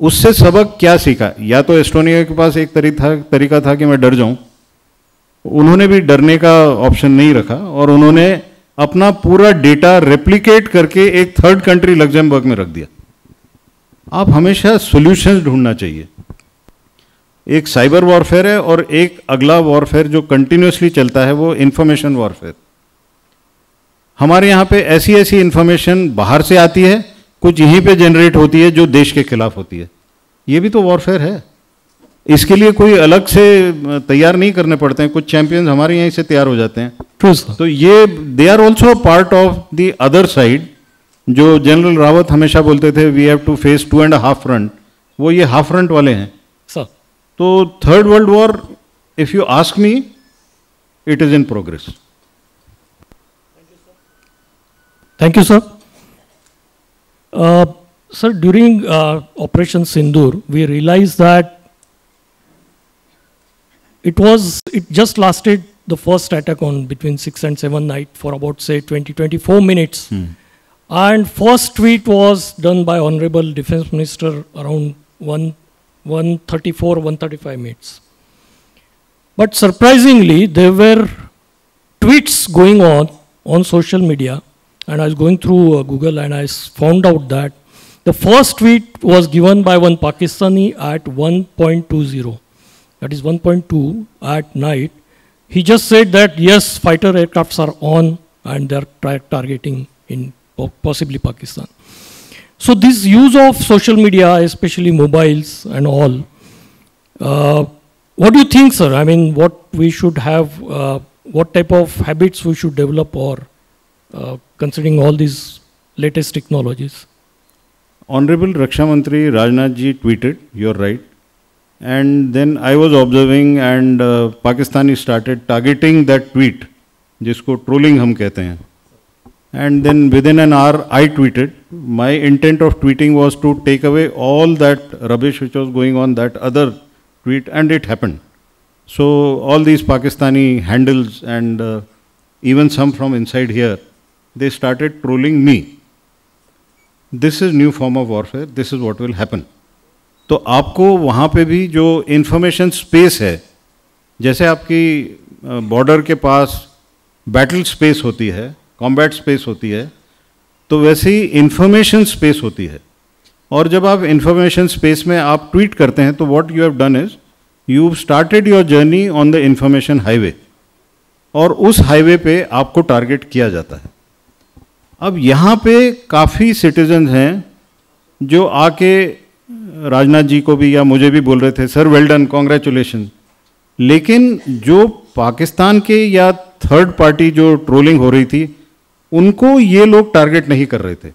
उससे सबक क्या सीखा? या तो एस्टोनिया के पास एक तरीका था कि मैं डर जाऊं, उन्होंने भी डरने का ऑप्शन नहीं रखा और उन्होंने अपना पूरा डेटा रेप्लिकेट करके एक थर्ड कंट्री लग्जमबर्ग में रख दिया। आप हमेशा सॉल्यूशंस ढूंढना चाहिए। एक साइबर वॉरफेयर है और एक अगला वॉरफेयर जो कंटिन्यूसली चलता है वो इंफॉर्मेशन वॉरफेयर। हमारे यहाँ पे ऐसी ऐसी इंफॉर्मेशन बाहर से आती है, कुछ यहीं पे जनरेट होती है जो देश के खिलाफ होती है। ये भी तो वॉरफेयर है। इसके लिए कोई अलग से तैयार नहीं करने पड़ते हैं, कुछ चैंपियंस हमारे यहीं से तैयार हो जाते हैं। तो ये they are also part of the other side. जो जनरल रावत हमेशा बोलते थे we have to face 2.5 front, वो ये हाफ फ्रंट वाले हैं सर। तो third world war if you ask me it is in progress. Thank you, sir. Sir, during Operation Sindoor, we realized that it just lasted the first attack on between 6 and 7 night for about say 20-24 minutes. And first tweet was done by Honorable Defense Minister around 1:34-1:35 minutes. But surprisingly, there were tweets going on social media. And I was going through Google and I found out that the first tweet was given by one Pakistani at 1:20, that is 1:2 at night. He just said that yes, fighter aircrafts are on and they're targeting in possibly Pakistan. So this use of social media, especially mobiles and all, what do you think, sir? I mean, what we should have, what type of habits we should develop or considering all these latest technologies? Honorable Raksha Mantri Rajnath ji tweeted, you're right. And then I was observing and Pakistani started targeting that tweet, जिसको trolling हम कहते हैं. And then within an hour I tweeted. My intent of tweeting was to take away all that rubbish which was going on that other tweet, and it happened. So all these Pakistani handles and even some from inside here, they started trolling me. This is new form of warfare. This is what will happen. तो आपको वहाँ पे भी जो information space है, जैसे आपकी border के पास बैटल स्पेस होती है, कॉम्बैट स्पेस होती है, तो वैसे ही इंफॉर्मेशन स्पेस होती है। और जब आप इंफॉर्मेशन स्पेस में आप ट्वीट करते हैं तो what you have done is you started your journey on the information highway, और उस हाईवे पे आपको टारगेट किया जाता है। अब यहाँ पे काफ़ी सिटीजन्स हैं जो आके राजनाथ जी को भी या मुझे भी बोल रहे थे सर वेल डन, कॉन्ग्रेचुलेशन, लेकिन जो पाकिस्तान के या थर्ड पार्टी जो ट्रोलिंग हो रही थी उनको ये लोग टारगेट नहीं कर रहे थे।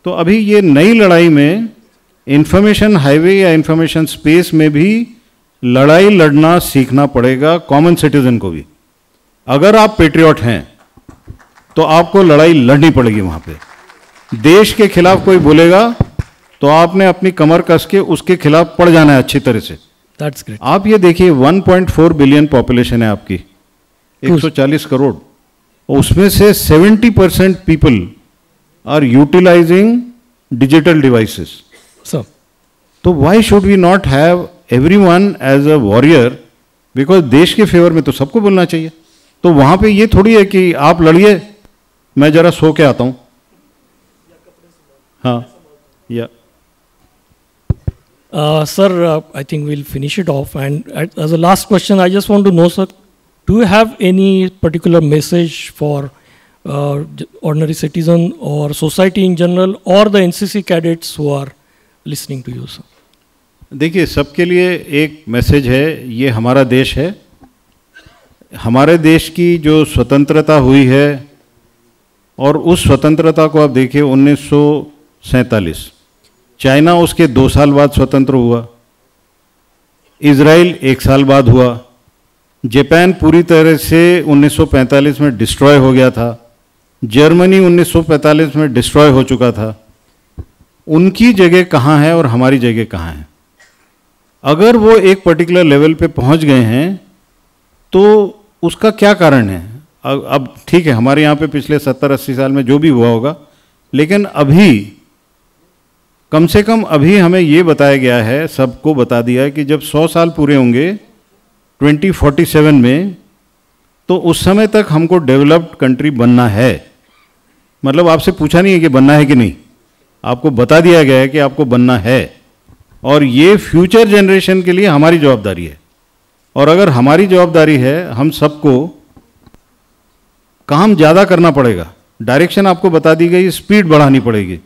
तो अभी ये नई लड़ाई में इंफॉर्मेशन हाईवे या इंफॉर्मेशन स्पेस में भी लड़ाई लड़ना सीखना पड़ेगा कॉमन सिटीजन को भी। अगर आप पेट्रियट हैं तो आपको लड़ाई लड़नी पड़ेगी वहाँ पे। देश के खिलाफ कोई बोलेगा तो आपने अपनी कमर कस के उसके खिलाफ पड़ जाना है अच्छी तरह से। That's great. आप ये देखिए 1.4 बिलियन पॉपुलेशन है आपकी, 140 करोड़, उसमें से 70% people are utilizing digital devices. तो why should we not have everyone as a warrior, because देश के फेवर में तो सबको बोलना चाहिए। तो वहां पे ये थोड़ी है कि आप लड़िए मैं जरा सो के आता हूं। हाँ, या Sir, I think we'll finish it off. And as a last question, I just want to know, sir, do you have any particular message for ordinary citizen or society in general or the NCC cadets who are listening to you, sir? देखिए, सबके लिए एक message है, ये हमारा देश है। हमारे देश की जो स्वतंत्रता हुई है, और उस स्वतंत्रता को आप देखिए 1947, चाइना उसके 2 साल बाद स्वतंत्र हुआ, इजराइल 1 साल बाद हुआ, जापान पूरी तरह से 1945 में डिस्ट्रॉय हो गया था, जर्मनी 1945 में डिस्ट्रॉय हो चुका था, उनकी जगह कहाँ है और हमारी जगह कहाँ है? अगर वो एक पर्टिकुलर लेवल पे पहुंच गए हैं तो उसका क्या कारण है? अब ठीक है, हमारे यहाँ पे पिछले 70-80 साल में जो भी हुआ होगा, लेकिन अभी कम से कम अभी हमें ये बताया गया है, सबको बता दिया है कि जब 100 साल पूरे होंगे 2047 में, तो उस समय तक हमको डेवलप्ड कंट्री बनना है। मतलब आपसे पूछा नहीं है कि बनना है कि नहीं, आपको बता दिया गया है कि आपको बनना है, और ये फ्यूचर जनरेशन के लिए हमारी जवाबदारी है। और अगर हमारी जवाबदारी है, हम सबको काम ज़्यादा करना पड़ेगा, डायरेक्शन आपको बता दी गई, स्पीड बढ़ानी पड़ेगी।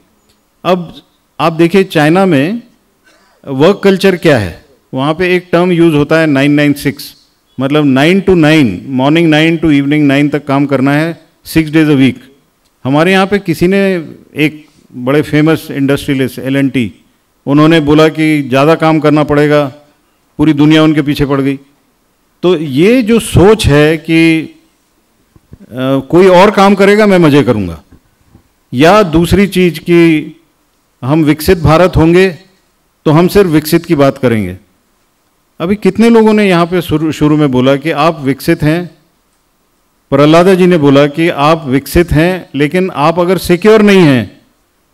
अब आप देखिए चाइना में वर्क कल्चर क्या है, वहाँ पे एक टर्म यूज़ होता है 996, मतलब 9 to 9, मॉर्निंग 9 to इवनिंग 9 तक काम करना है, 6 days a वीक। हमारे यहाँ पे किसी ने, एक बड़े फेमस इंडस्ट्रियलिस्ट L&T, उन्होंने बोला कि ज़्यादा काम करना पड़ेगा, पूरी दुनिया उनके पीछे पड़ गई। तो ये जो सोच है कि कोई और काम करेगा मैं मज़े करूँगा, या दूसरी चीज़ कि हम विकसित भारत होंगे तो हम सिर्फ विकसित की बात करेंगे। अभी कितने लोगों ने यहाँ पे शुरू में बोला कि आप विकसित हैं, प्रहलादा जी ने बोला कि आप विकसित हैं, लेकिन आप अगर सिक्योर नहीं हैं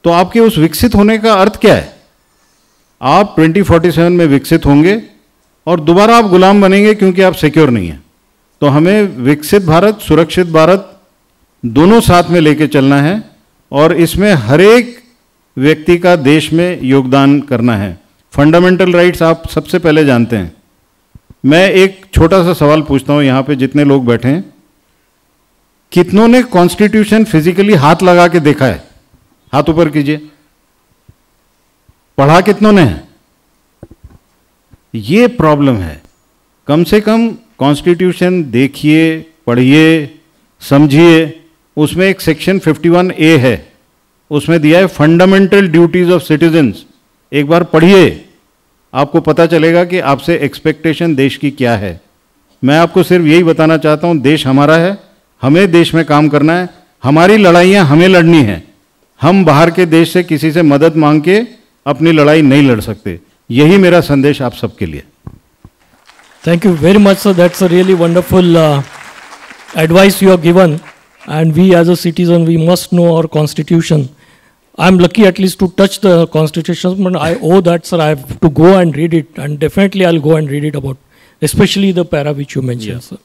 तो आपके उस विकसित होने का अर्थ क्या है? आप 2047 में विकसित होंगे और दोबारा आप गुलाम बनेंगे क्योंकि आप सिक्योर नहीं हैं। तो हमें विकसित भारत, सुरक्षित भारत दोनों साथ में लेके चलना है, और इसमें हर एक व्यक्ति का देश में योगदान करना है। फंडामेंटल राइट्स आप सबसे पहले जानते हैं। मैं एक छोटा सा सवाल पूछता हूं, यहाँ पे जितने लोग बैठे हैं, कितनों ने कॉन्स्टिट्यूशन फिजिकली हाथ लगा के देखा है? हाथ ऊपर कीजिए। पढ़ा कितनों ने है? ये प्रॉब्लम है। कम से कम कॉन्स्टिट्यूशन देखिए, पढ़िए, समझिए। उसमें एक सेक्शन 51A है, उसमें दिया है फंडामेंटल ड्यूटीज ऑफ सिटीजन्स। एक बार पढ़िए, आपको पता चलेगा कि आपसे एक्सपेक्टेशन देश की क्या है। मैं आपको सिर्फ यही बताना चाहता हूँ, देश हमारा है, हमें देश में काम करना है, हमारी लड़ाइयाँ हमें लड़नी है। हम बाहर के देश से किसी से मदद मांग के अपनी लड़ाई नहीं लड़ सकते। यही मेरा संदेश आप सबके लिए। Thank you very much, sir. That's a really wonderful advice you have given. And we as a citizen, we must know our constitution. I'm lucky at least to touch the constitution, but I owe that, sir. I have to go and read it, and definitely I'll go and read it about, especially the para which you mentioned, sir.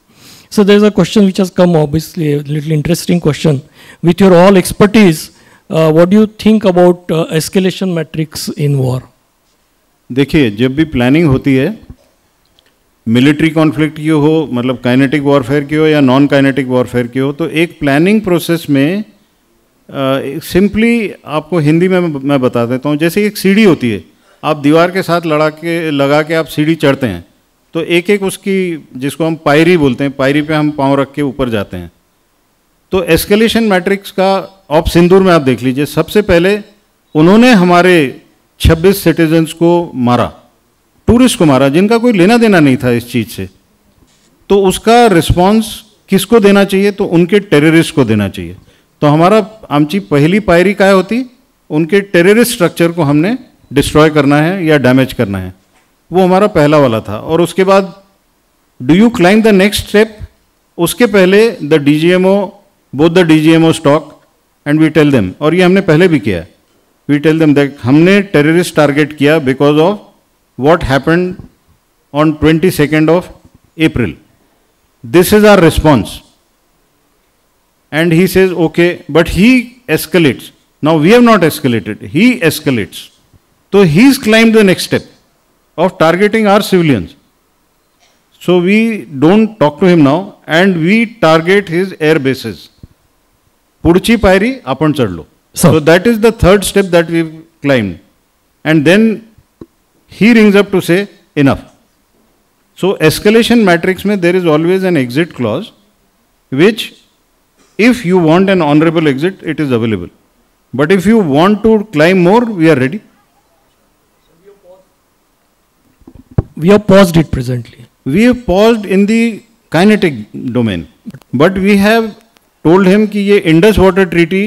So there's a question which has come, obviously, a little interesting question. With your all expertise, what do you think about escalation metrics in war? देखिए, जब भी planning होती है, military conflict की हो, मतलब kinetic warfare की हो या नॉन काइनेटिक वॉरफेयर की हो, तो एक प्लानिंग प्रोसेस में सिंपली आपको हिंदी में मैं बता देता हूँ। जैसे एक सीढ़ी होती है, आप दीवार के साथ लगा के आप सीढ़ी चढ़ते हैं, तो एक एक उसकी, जिसको हम पायरी बोलते हैं, पायरी पे हम पाँव रख के ऊपर जाते हैं। तो एस्केलेशन मैट्रिक्स का ऑप सिंदूर में आप देख लीजिए, सबसे पहले उन्होंने हमारे 26 सिटीजन्स को मारा, टूरिस्ट को मारा, जिनका कोई लेना देना नहीं था इस चीज़ से। तो उसका रिस्पांस किसको देना चाहिए? तो उनके टेररिस्ट को देना चाहिए। तो हमारा आमची पहली पायरी क्या होती? उनके टेररिस्ट स्ट्रक्चर को हमने डिस्ट्रॉय करना है या डैमेज करना है, वो हमारा पहला वाला था। और उसके बाद do you climb the next step? उसके पहले the DGMO, both the DGMO talk and we tell them, और ये हमने पहले भी किया है, वी टेल देम दैट हमने टेररिस्ट टारगेट किया because of what happened on 22nd of April. This is our response. And he says, okay, but he escalates. Now we have not escalated. He escalates. So he's climbed the next step of targeting our civilians. So we don't talk to him now and we target his air bases. Pudchi pairi apan chad lo. So that is the third step that we've climbed. And then he rings up to say enough. So escalation matrix mein there is always an exit clause, which if you want an honorable exit, it is available. But if you want to climb more, we are ready. We have paused it presently. We have paused in the kinetic domain, but we have told him कि ये Indus water treaty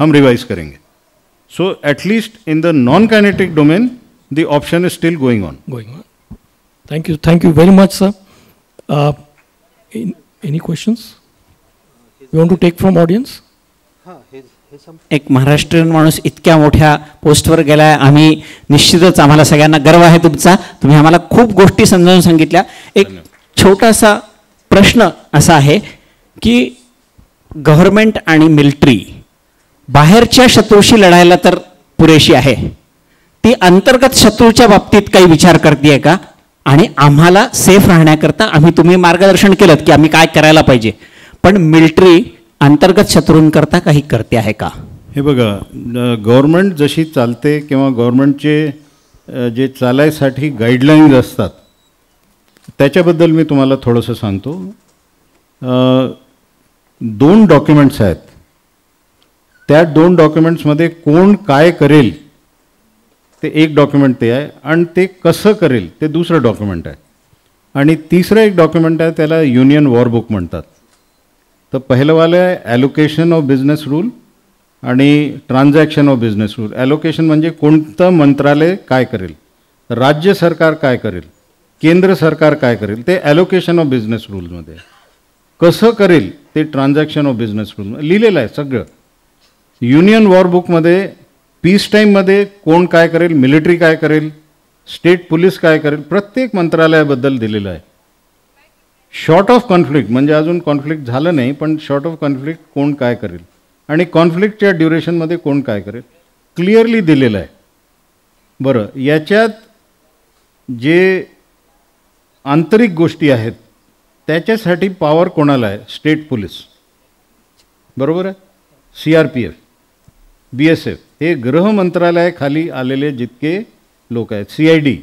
हम revise करेंगे. So at least in the non kinetic domain the option is still going on. Thank you very much, sir. Any questions you want to take from audience? एक महाराष्ट्रीयन माणूस इतक्या मोठ्या पोस्टवर गेलाय, आम्ही निश्चितच, आम्हाला सगळ्यांना गर्व आहे तुमचा. तुम्ही आम्हाला खूप गोष्टी समजावून सांगितल्या. एक छोटासा प्रश्न असा आहे की गव्हर्नमेंट आणि मिलिटरी बाहेरच्या शत्रूशी लढायला तर पुरेशी आहे, ती अंतर्गत शत्रूच्या बाबतीत काही विचार करते का? आणि आम्हाला सेफ राहण्याकरता तुम्ही मार्गदर्शन केलं की आम्ही काय करायला पाहिजे, पण मिलिटरी अंतर्गत शत्रूंकरता काही करते आहे का? हे बघा, गव्हर्नमेंट जशी चालते किंवा गव्हर्नमेंटचे जे चालायसाठी गाईडलाईन्स असतात त्याच्याबद्दल मी तुम्हाला थोडंसं सांगतो. 2 डॉक्युमेंट्स आहेत. त्या 2 डॉक्युमेंट्समध्ये कोण काय करेल ते एक डॉक्युमेंट ते आहे, आणि ते कसं करेल ते दुसरं डॉक्युमेंट आहे, आणि तिसरं एक डॉक्युमेंट आहे त्याला युनियन वॉर बुक म्हणतात. तर पहिलंवालं आहे ॲलोकेशन ऑफ बिझनेस रूल आणि transaction of business rule. Allocation म्हणजे कोणतं मंत्रालय काय करेल, राज्य सरकार काय करेल, केंद्र सरकार काय करेल, ते ॲलोकेशन ऑफ बिझनेस रूलमध्ये. कसं करेल ते ट्रान्झॅक्शन ऑफ बिझनेस रूल लिहिलेलं आहे सगळं. युनियन वॉर बुकमध्ये पीस टाईममध्ये कोण काय करेल, मिलिटरी काय करेल, स्टेट पोलीस काय करेल, प्रत्येक मंत्रालयाबद्दल दिलेलं आहे. शॉर्ट ऑफ कॉन्फ्लिक्ट म्हणजे अजून कॉन्फ्लिक्ट झालं नाही, पण शॉर्ट ऑफ कॉन्फ्लिक्ट कोण काय करेल आणि कॉन्फ्लिक्टच्या ड्युरेशनमध्ये कोण काय करेल क्लिअरली दिलेलं आहे. बरं, याच्यात जे आंतरिक गोष्टी आहेत त्याच्यासाठी पॉवर कोणाला आहे? स्टेट पोलीस, बरोबर आहे. CRPF, BSF हे गृह मंत्रालयाखाली आलेले जितके लोक आहेत, CID,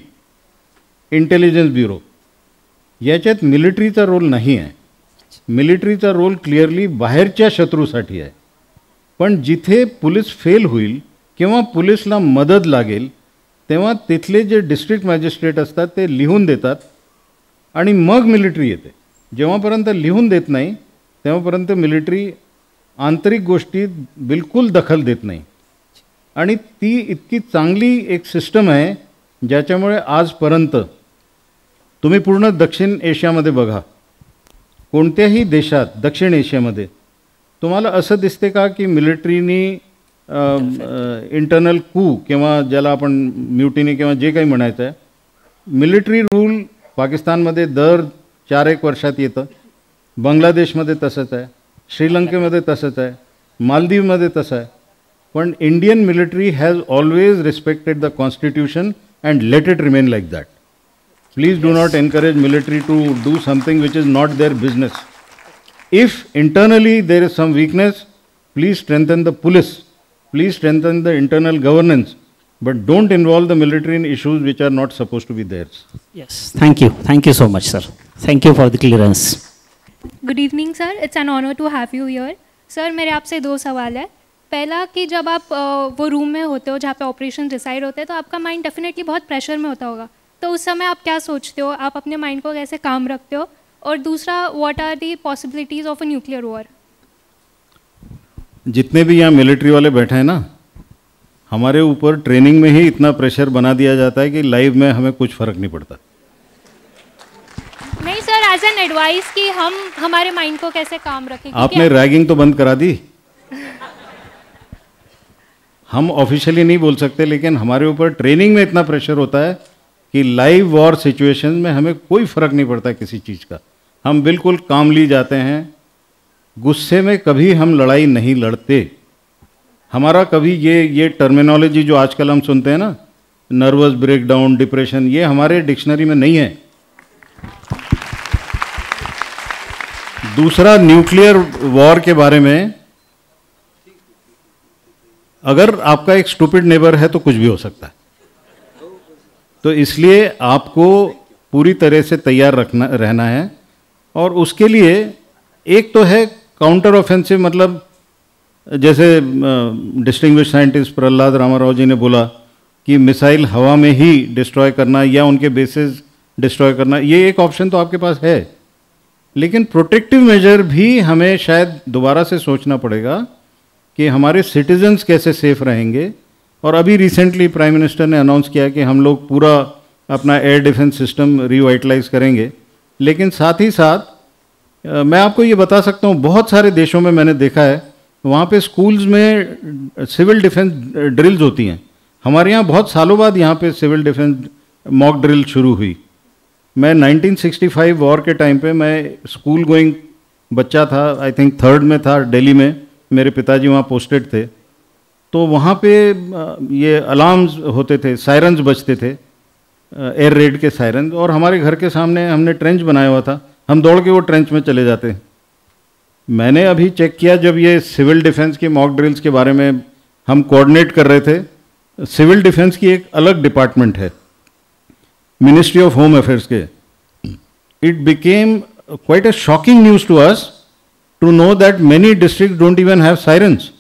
इंटेलिजन्स ब्युरो, याच्यात मिलिटरीचा रोल नाही आहे. मिलिटरीचा रोल क्लिअरली बाहेरच्या शत्रूसाठी आहे. पण जिथे पोलीस फेल होईल किंवा पोलीसला मदत लागेल तेव्हा तिथले जे डिस्ट्रिक्ट मॅजिस्ट्रेट असतात ते लिहून देतात आणि मग मिलिटरी येते. जेव्हापर्यंत लिहून देत नाही तेव्हापर्यंत मिलिटरी आंतरिक गोष्टीत बिलकुल दखल देत नाही. आणि ती इतकी चांगली एक सिस्टम आहे ज्याच्यामुळे आजपर्यंत तुम्ही पूर्ण दक्षिण एशियामध्ये बघा, कोणत्याही देशात दक्षिण एशियामध्ये तुम्हाला असं दिसते का की मिलिटरीनी इंटरनल कू किंवा ज्याला आपण म्युटिनी किंवा जे काही म्हणायचं आहे, मिलिटरी रूल पाकिस्तानमध्ये दर 4-1 वर्षात येतं, बांगलादेशमध्ये तसंच आहे, श्रीलंकेमध्ये तसंच आहे, मालदीवमध्ये तसं आहे. पण Indian military has always respected the constitution and let it remain like that. Please do not encourage military to do something which is not their business. If internally there is some weakness, please strengthen the police, please strengthen the internal governance, but don't involve the military in issues which are not supposed to be theirs. Yes, thank you so much, sir. Thank you for the clearance. Good evening, sir. It's an honor to have you here. Sir, मेरे आपसे 2 सवाल है. पहला कि जब आप वो room में होते हो जहाँ पे ऑपरेशन डिसाइड होते हैं तो आपका माइंड डेफिनेटली बहुत प्रेशर में होता होगा, तो उस समय आप क्या सोचते हो, आप अपने माइंड को कैसे काम रखते हो? और दूसरा, what are the possibilities of a nuclear war? जितने भी यहाँ मिलिट्री वाले बैठे हैं ना, हमारे ऊपर ट्रेनिंग में ही इतना प्रेशर बना दिया जाता है कि लाइव में हमें कुछ फ़र्क नहीं पड़ता. नहीं सर, एज एन एडवाइस कि हम हमारे माइंड को कैसे काम रखें. आपने रैगिंग तो बंद करा दी. हम ऑफिशियली नहीं बोल सकते, लेकिन हमारे ऊपर ट्रेनिंग में इतना प्रेशर होता है कि लाइव वॉर सिचुएशन में हमें कोई फ़र्क नहीं पड़ता किसी चीज़ का. हम बिल्कुल कामली जाते हैं. गुस्से में कभी हम लड़ाई नहीं लड़ते. हमारा कभी ये टर्मिनोलॉजी जो आजकल हम सुनते हैं ना, नर्वस ब्रेकडाउन, डिप्रेशन, ये हमारे डिक्शनरी में नहीं है. दूसरा, न्यूक्लियर वॉर के बारे में, अगर आपका एक स्टूपिड नेबर है तो कुछ भी हो सकता है. तो इसलिए आपको पूरी तरह से तैयार रहना है. और उसके लिए एक तो है काउंटर ऑफेंसिव, मतलब जैसे डिस्टिंग्विश्ड साइंटिस्ट प्रहलाद रामाराव जी ने बोला कि मिसाइल हवा में ही डिस्ट्रॉय करना या उनके बेसिस डिस्ट्रॉय करना, ये एक ऑप्शन तो आपके पास है. लेकिन प्रोटेक्टिव मेजर भी हमें शायद दोबारा से सोचना पड़ेगा कि हमारे सिटीजन्स कैसे सेफ रहेंगे। और अभी रिसेंटली प्राइम मिनिस्टर ने अनाउंस किया कि हम लोग पूरा अपना एयर डिफेंस सिस्टम रिवाइटलाइज करेंगे। लेकिन साथ ही साथ मैं आपको ये बता सकता हूँ, बहुत सारे देशों में मैंने देखा है वहाँ पे स्कूल्स में सिविल डिफेंस ड्रिल्स होती हैं। हमारे यहाँ बहुत सालों बाद यहाँ पे सिविल डिफेंस मॉक ड्रिल शुरू हुई। मैं 1965 वॉर के टाइम पे मैं स्कूल गोइंग बच्चा था, आई थिंक 3rd में था दिल्ली में, मेरे पिताजी वहाँ पोस्टेड थे। तो वहाँ पे ये अलार्म्स होते थे, सायरन्स बजते थे, एयर रेड के सायरन, और हमारे घर के सामने हमने ट्रेंच बनाया हुआ था, हम दौड़ के वो ट्रेंच में चले जाते। मैंने अभी चेक किया, जब ये सिविल डिफेंस के मॉक ड्रिल्स के बारे में हम कोऑर्डिनेट कर रहे थे, सिविल डिफेंस की एक अलग डिपार्टमेंट है मिनिस्ट्री ऑफ होम अफेयर्स के। It became quite a shocking news to us to know that many district don't even have sirens.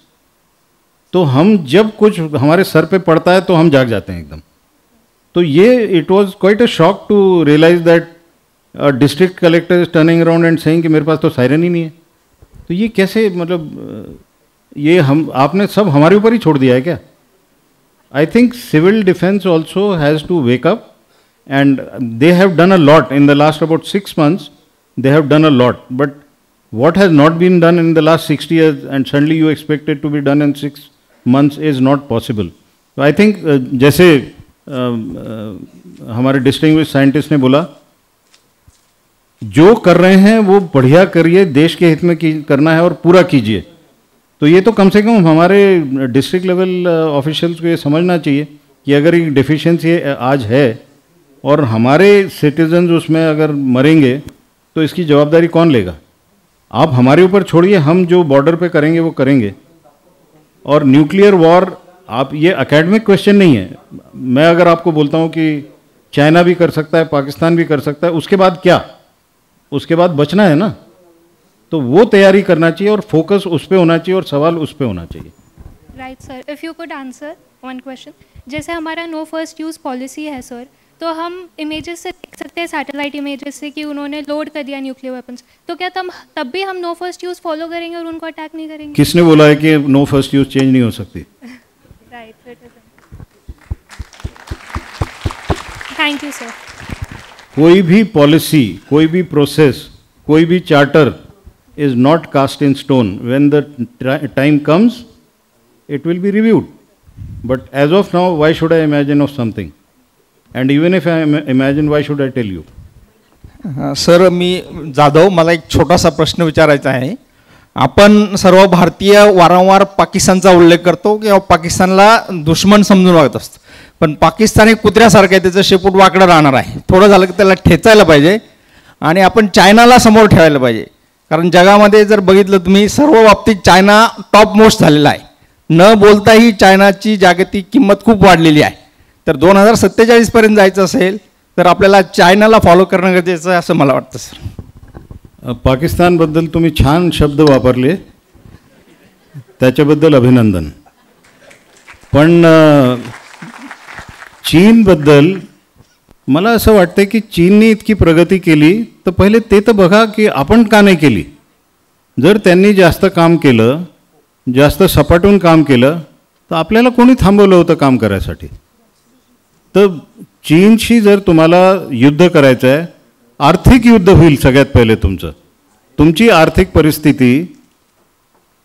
तो हम जब कुछ हमारे सर पे पड़ता है तो हम जाग जाते हैं एकदम। तो ये it was quite a shock to realise that district collector is turning around and saying कि मेरे पास तो सायरन ही नहीं है। तो ये कैसे, मतलब ये हम आपने सब हमारे ऊपर ही छोड़ दिया है क्या? I think civil defence also has to wake up and they have done a lot in the last about 6 months. They have done a lot, but what has not been done in the last 60 years and suddenly you expect it to be done in 6 months is not possible. So I think जैसे हमारे distinguished scientist ने बोला, जो कर रहे हैं वो बढ़िया करिए, देश के हित में करना है और पूरा कीजिए। तो ये तो कम से कम हमारे डिस्ट्रिक्ट लेवल ऑफिशियल्स को ये समझना चाहिए कि अगर एक डिफिशियंसी आज है और हमारे सिटीजन्स उसमें अगर मरेंगे तो इसकी जवाबदारी कौन लेगा? आप हमारे ऊपर छोड़िए, हम जो बॉर्डर पे करेंगे वो करेंगे। और न्यूक्लियर वॉर, आप ये एकेडमिक क्वेश्चन नहीं है। मैं अगर आपको बोलता हूँ कि चाइना भी कर सकता है, पाकिस्तान भी कर सकता है, उसके बाद क्या? उसके बाद बचना है ना। तो वो तैयारी करना चाहिए और फोकस उस पर होना चाहिए और सवाल उस पर होना चाहिए। Right sir, if you could answer one question. जैसे हमारा नो फर्स्ट यूज़ पॉलिसी है सर, तो हम इमेजेस से देख सकते हैं, सैटेलाइट इमेजेस से, कि उन्होंने लोड कर दिया न्यूक्लियर वेपन्स। तो क्या तब भी हम नो फर्स्ट यूज़ फॉलो करेंगे और उनको अटैक नहीं करेंगे? किसने बोला है कि नो फर्स्ट यूज़ चेंज नहीं हो सकती? Right, thank you sir. कोई भी पॉलिसी, कोई भी प्रोसेस, कोई भी charter is not cast in stone. When the time comes it will be reviewed, but as of now why should I imagine of something? And even if I imagine, why should I tell you? Sir, मी जाधव, मला एक छोटासा प्रश्न विचारायचा आहे। आपण सर्व भारतीय वारंवार पाकिस्तानचा उल्लेख करतो किंवा पाकिस्तानला दुश्मन समजून वागत असतो, पण पाकिस्तान हे कुत्र्यासारखं आहे, त्याचं शेपूट वाकडं राहणार आहे। थोडं झालं की त्याला ठेचायला पाहिजे आणि आपण चायनाला समोर ठेवायला पाहिजे, कारण जगामध्ये जर बघितलं तुम्ही सर्व बाबतीत चायना टॉप मोस्ट झालेला आहे। न बोलताही चायनाची जागतिक किंमत खूप वाढलेली आहे। तर 2047 पर्यंत जायचं असेल तर आपल्याला चायनाला फॉलो करणं गरजेचं आहे असं मला वाटतं सर। पाकिस्तानबद्दल तुम्ही छान शब्द वापरले, त्याच्याबद्दल अभिनंदन। पण चीनबद्दल मला असं वाटतं की चीनने इतकी प्रगती केली तर पहिले ते तर बघा की आपण का नाही केली। जर त्यांनी जास्त काम केलं, जास्त सपाटून काम केलं तर आपल्याला कोणी थांबवलं होतं काम करायसाठी? तर चीनशी जर तुम्हाला युद्ध करायचं आहे, आर्थिक युद्ध होईल सगळ्यात पहिले तुमचं। तुमची आर्थिक परिस्थिती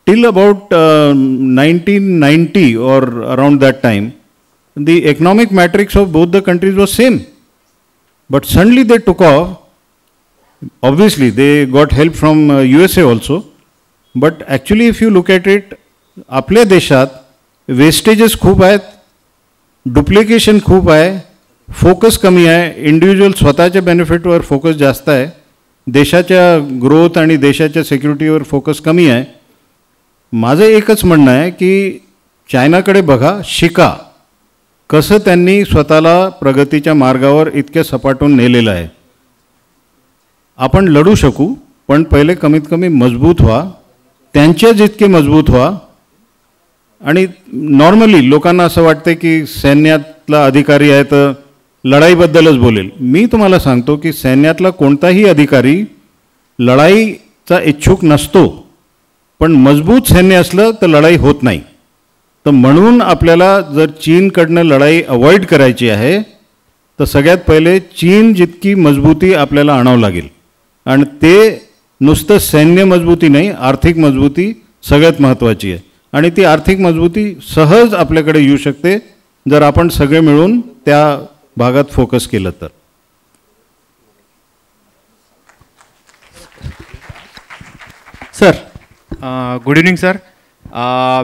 टिल अबाउट 1990 और around that time the economic matrix of both the countries was same, but suddenly they took off. Obviously they got help from USA also, but actually if you look at it, आपल्या देशात vestiges खूप आहेत, duplication खूप आहे, focus कमी आहे, individual स्वतःच्या बेनिफिटवर focus जास्त आहे, देशाच्या ग्रोथ आणि देशाच्या सिक्युरिटीवर फोकस कमी आहे। माझं एकच म्हणणं आहे की चायनाकडे बघा, शिका, कसं त्यांनी स्वतःला प्रगतीच्या मार्गावर इतक्या सपाटून नेलेलं आहे। आपण लढू शकू, पण पहिले कमीत कमी मजबूत व्हा, त्यांच्या जितके मजबूत व्हा। आणि नॉर्मली लोकांना असं वाटतं की सैन्यातला अधिकारी आहे तर लढाईबद्दलच बोलेल। मी तुम्हाला सांगतो की सैन्यातला कोणताही अधिकारी लढाईचा इच्छुक नसतो, पण मजबूत सैन्य असलं तर लढाई होत नाही. तर म्हणून आपल्याला जर चीनकडनं लढाई अवॉइड करायची आहे तर सगळ्यात पहिले चीन जितकी मजबूती आपल्याला आणावं लागेल. आणि ते नुसतं सैन्य मजबूती नाही, आर्थिक मजबूती सगळ्यात महत्त्वाची आहे. आणि ती आर्थिक मजबूती सहज आपल्याकडे येऊ शकते जर आपण सगळे मिळून त्या भागात फोकस केलं तर. Sir, good evening sir.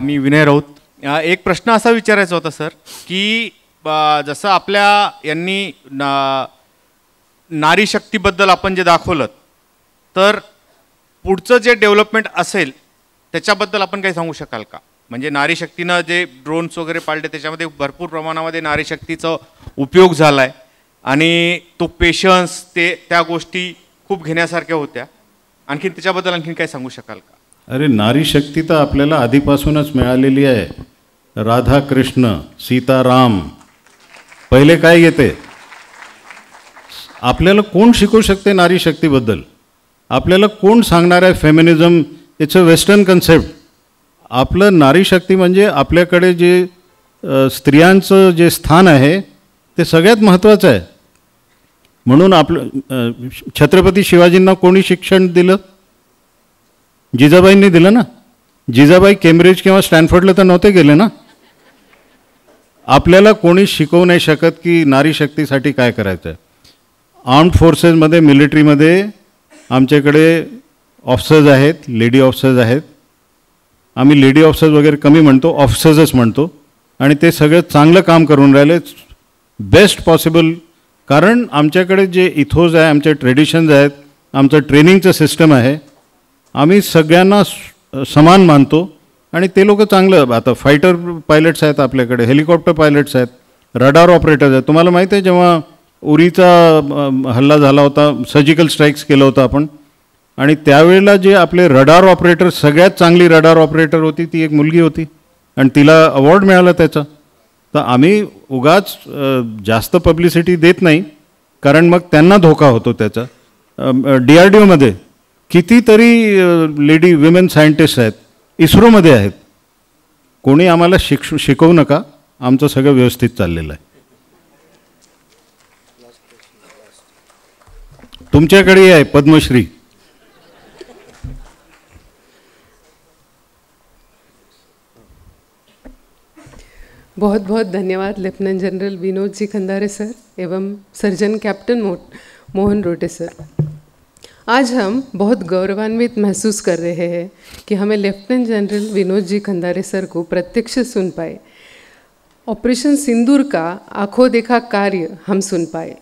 मी विनय राऊत. एक प्रश्न असा विचारायचा होता सर, की जसं आपल्या यांनी नारी शक्तीबद्दल आपण जे दाखवलं, तर पुढचं जे डेव्हलपमेंट असेल त्याच्याबद्दल आपण काही सांगू शकाल का? म्हणजे नारी शक्तीनं जे ड्रोन्स वगैरे पाळले त्याच्यामध्ये भरपूर प्रमाणामध्ये नारी शक्तीचा उपयोग झाला आहे आणि तो पेशन्स त्या गोष्टी खूप घेण्यासारख्या होत्या. आणखीन त्याच्याबद्दल आणखीन काय सांगू शकाल का? अरे, नारी शक्ती तर आपल्याला आधीपासूनच मिळालेली आहे. राधा कृष्ण, सीता राम, पहिले काय येते? आपल्याला कोण शिकवू शकते नारी शक्तीबद्दल? आपल्याला कोण सांगणार आहे feminism? It's a western concept. आपलं नारी शक्ती म्हणजे आपल्याकडे जे स्त्रियांचं जे स्थान आहे ते सगळ्यात महत्त्वाचं आहे. म्हणून आपलं छत्रपती शिवाजींना कोणी शिक्षण दिलं? जिजाबाईंनी दिलं ना. जिजाबाई केम्ब्रिज किंवा स्टॅनफोर्डला तर नव्हते गेले ना. आपल्याला कोणी शिकवू नाही शकत की नारी शक्तीसाठी काय करायचं आहे. आर्म्ड फोर्सेसमध्ये, मिलिटरीमध्ये आमच्याकडे ऑफिसर्स आहेत, लेडी ऑफिसर्स आहेत. आम्ही लेडी ऑफिसर्स वगैरे कमी म्हणतो, ऑफिसर्सच म्हणतो. आणि ते सगळं चांगलं काम करून राहिले, बेस्ट पॉसिबल. कारण आमच्याकडे जे इथोज आहे, आमचे ट्रेडिशन्स आहेत, आमचं ट्रेनिंगचं सिस्टम आहे, आम्ही सगळ्यांना समान मानतो. आणि ते लोक चांगलं, आता फायटर पायलट्स आहेत आपल्याकडे, हेलिकॉप्टर पायलट्स आहेत, रडार ऑपरेटर्स आहेत. तुम्हाला माहिती आहे जेव्हा उरीचा हल्ला झाला होता, सर्जिकल स्ट्राईक्स केलं होतं आपण, आणि त्यावेळेला जे आपले रडार ऑपरेटर, सगळ्यात चांगली रडार ऑपरेटर होती ती एक मुलगी होती आणि तिला अवॉर्ड मिळाला त्याचा. तर आम्ही उगाच जास्त पब्लिसिटी देत नाही, कारण मग त्यांना धोका होतो त्याचा. DRDOमध्ये कितीतरी लेडी विमेन सायंटिस्ट आहेत, इस्रोमध्ये आहेत. कोणी आम्हाला शिकवू नका, आमचं सगळं व्यवस्थित चाललेलं आहे. तुमच्याकडे आहे पद्मश्री. बहुत बहुत धन्यवाद lieutenant general Vinod ji Khandare sir एवं सर्जन कैप्टन मोहन रोटे सर. आज हम बहुत गौरवान्वित महसूस कर रहे हैं कि हमें lieutenant general Vinod ji Khandare sir को प्रत्यक्ष सुन पाए. ऑपरेशन सिंदूर का आंखों देखा कार्य हम सुन पाए.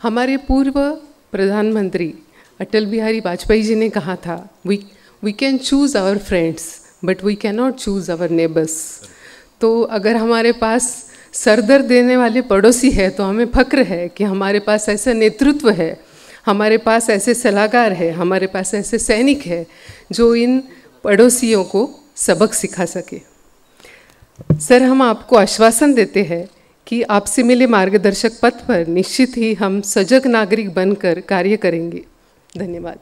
हमारे पूर्व प्रधानमंत्री अटल बिहारी वाजपेयी जी ने कहा था, we can choose our friends but we can not choose our neighbours. तो अगर हमारे पास सरदर्द देने वाले पड़ोसी है तो हमें फक्र है कि हमारे पास ऐसा नेतृत्व है, हमारे पास ऐसे सलाहकार है, हमारे पास ऐसे सैनिक है जो इन पड़ोसियों को सबक सिखा सके. सर, हम आपको आश्वासन देते हैं कि आपसे मिले मार्गदर्शक पथ पर निश्चित ही हम सजग नागरिक बनकर कार्य करेंगे. धन्यवाद.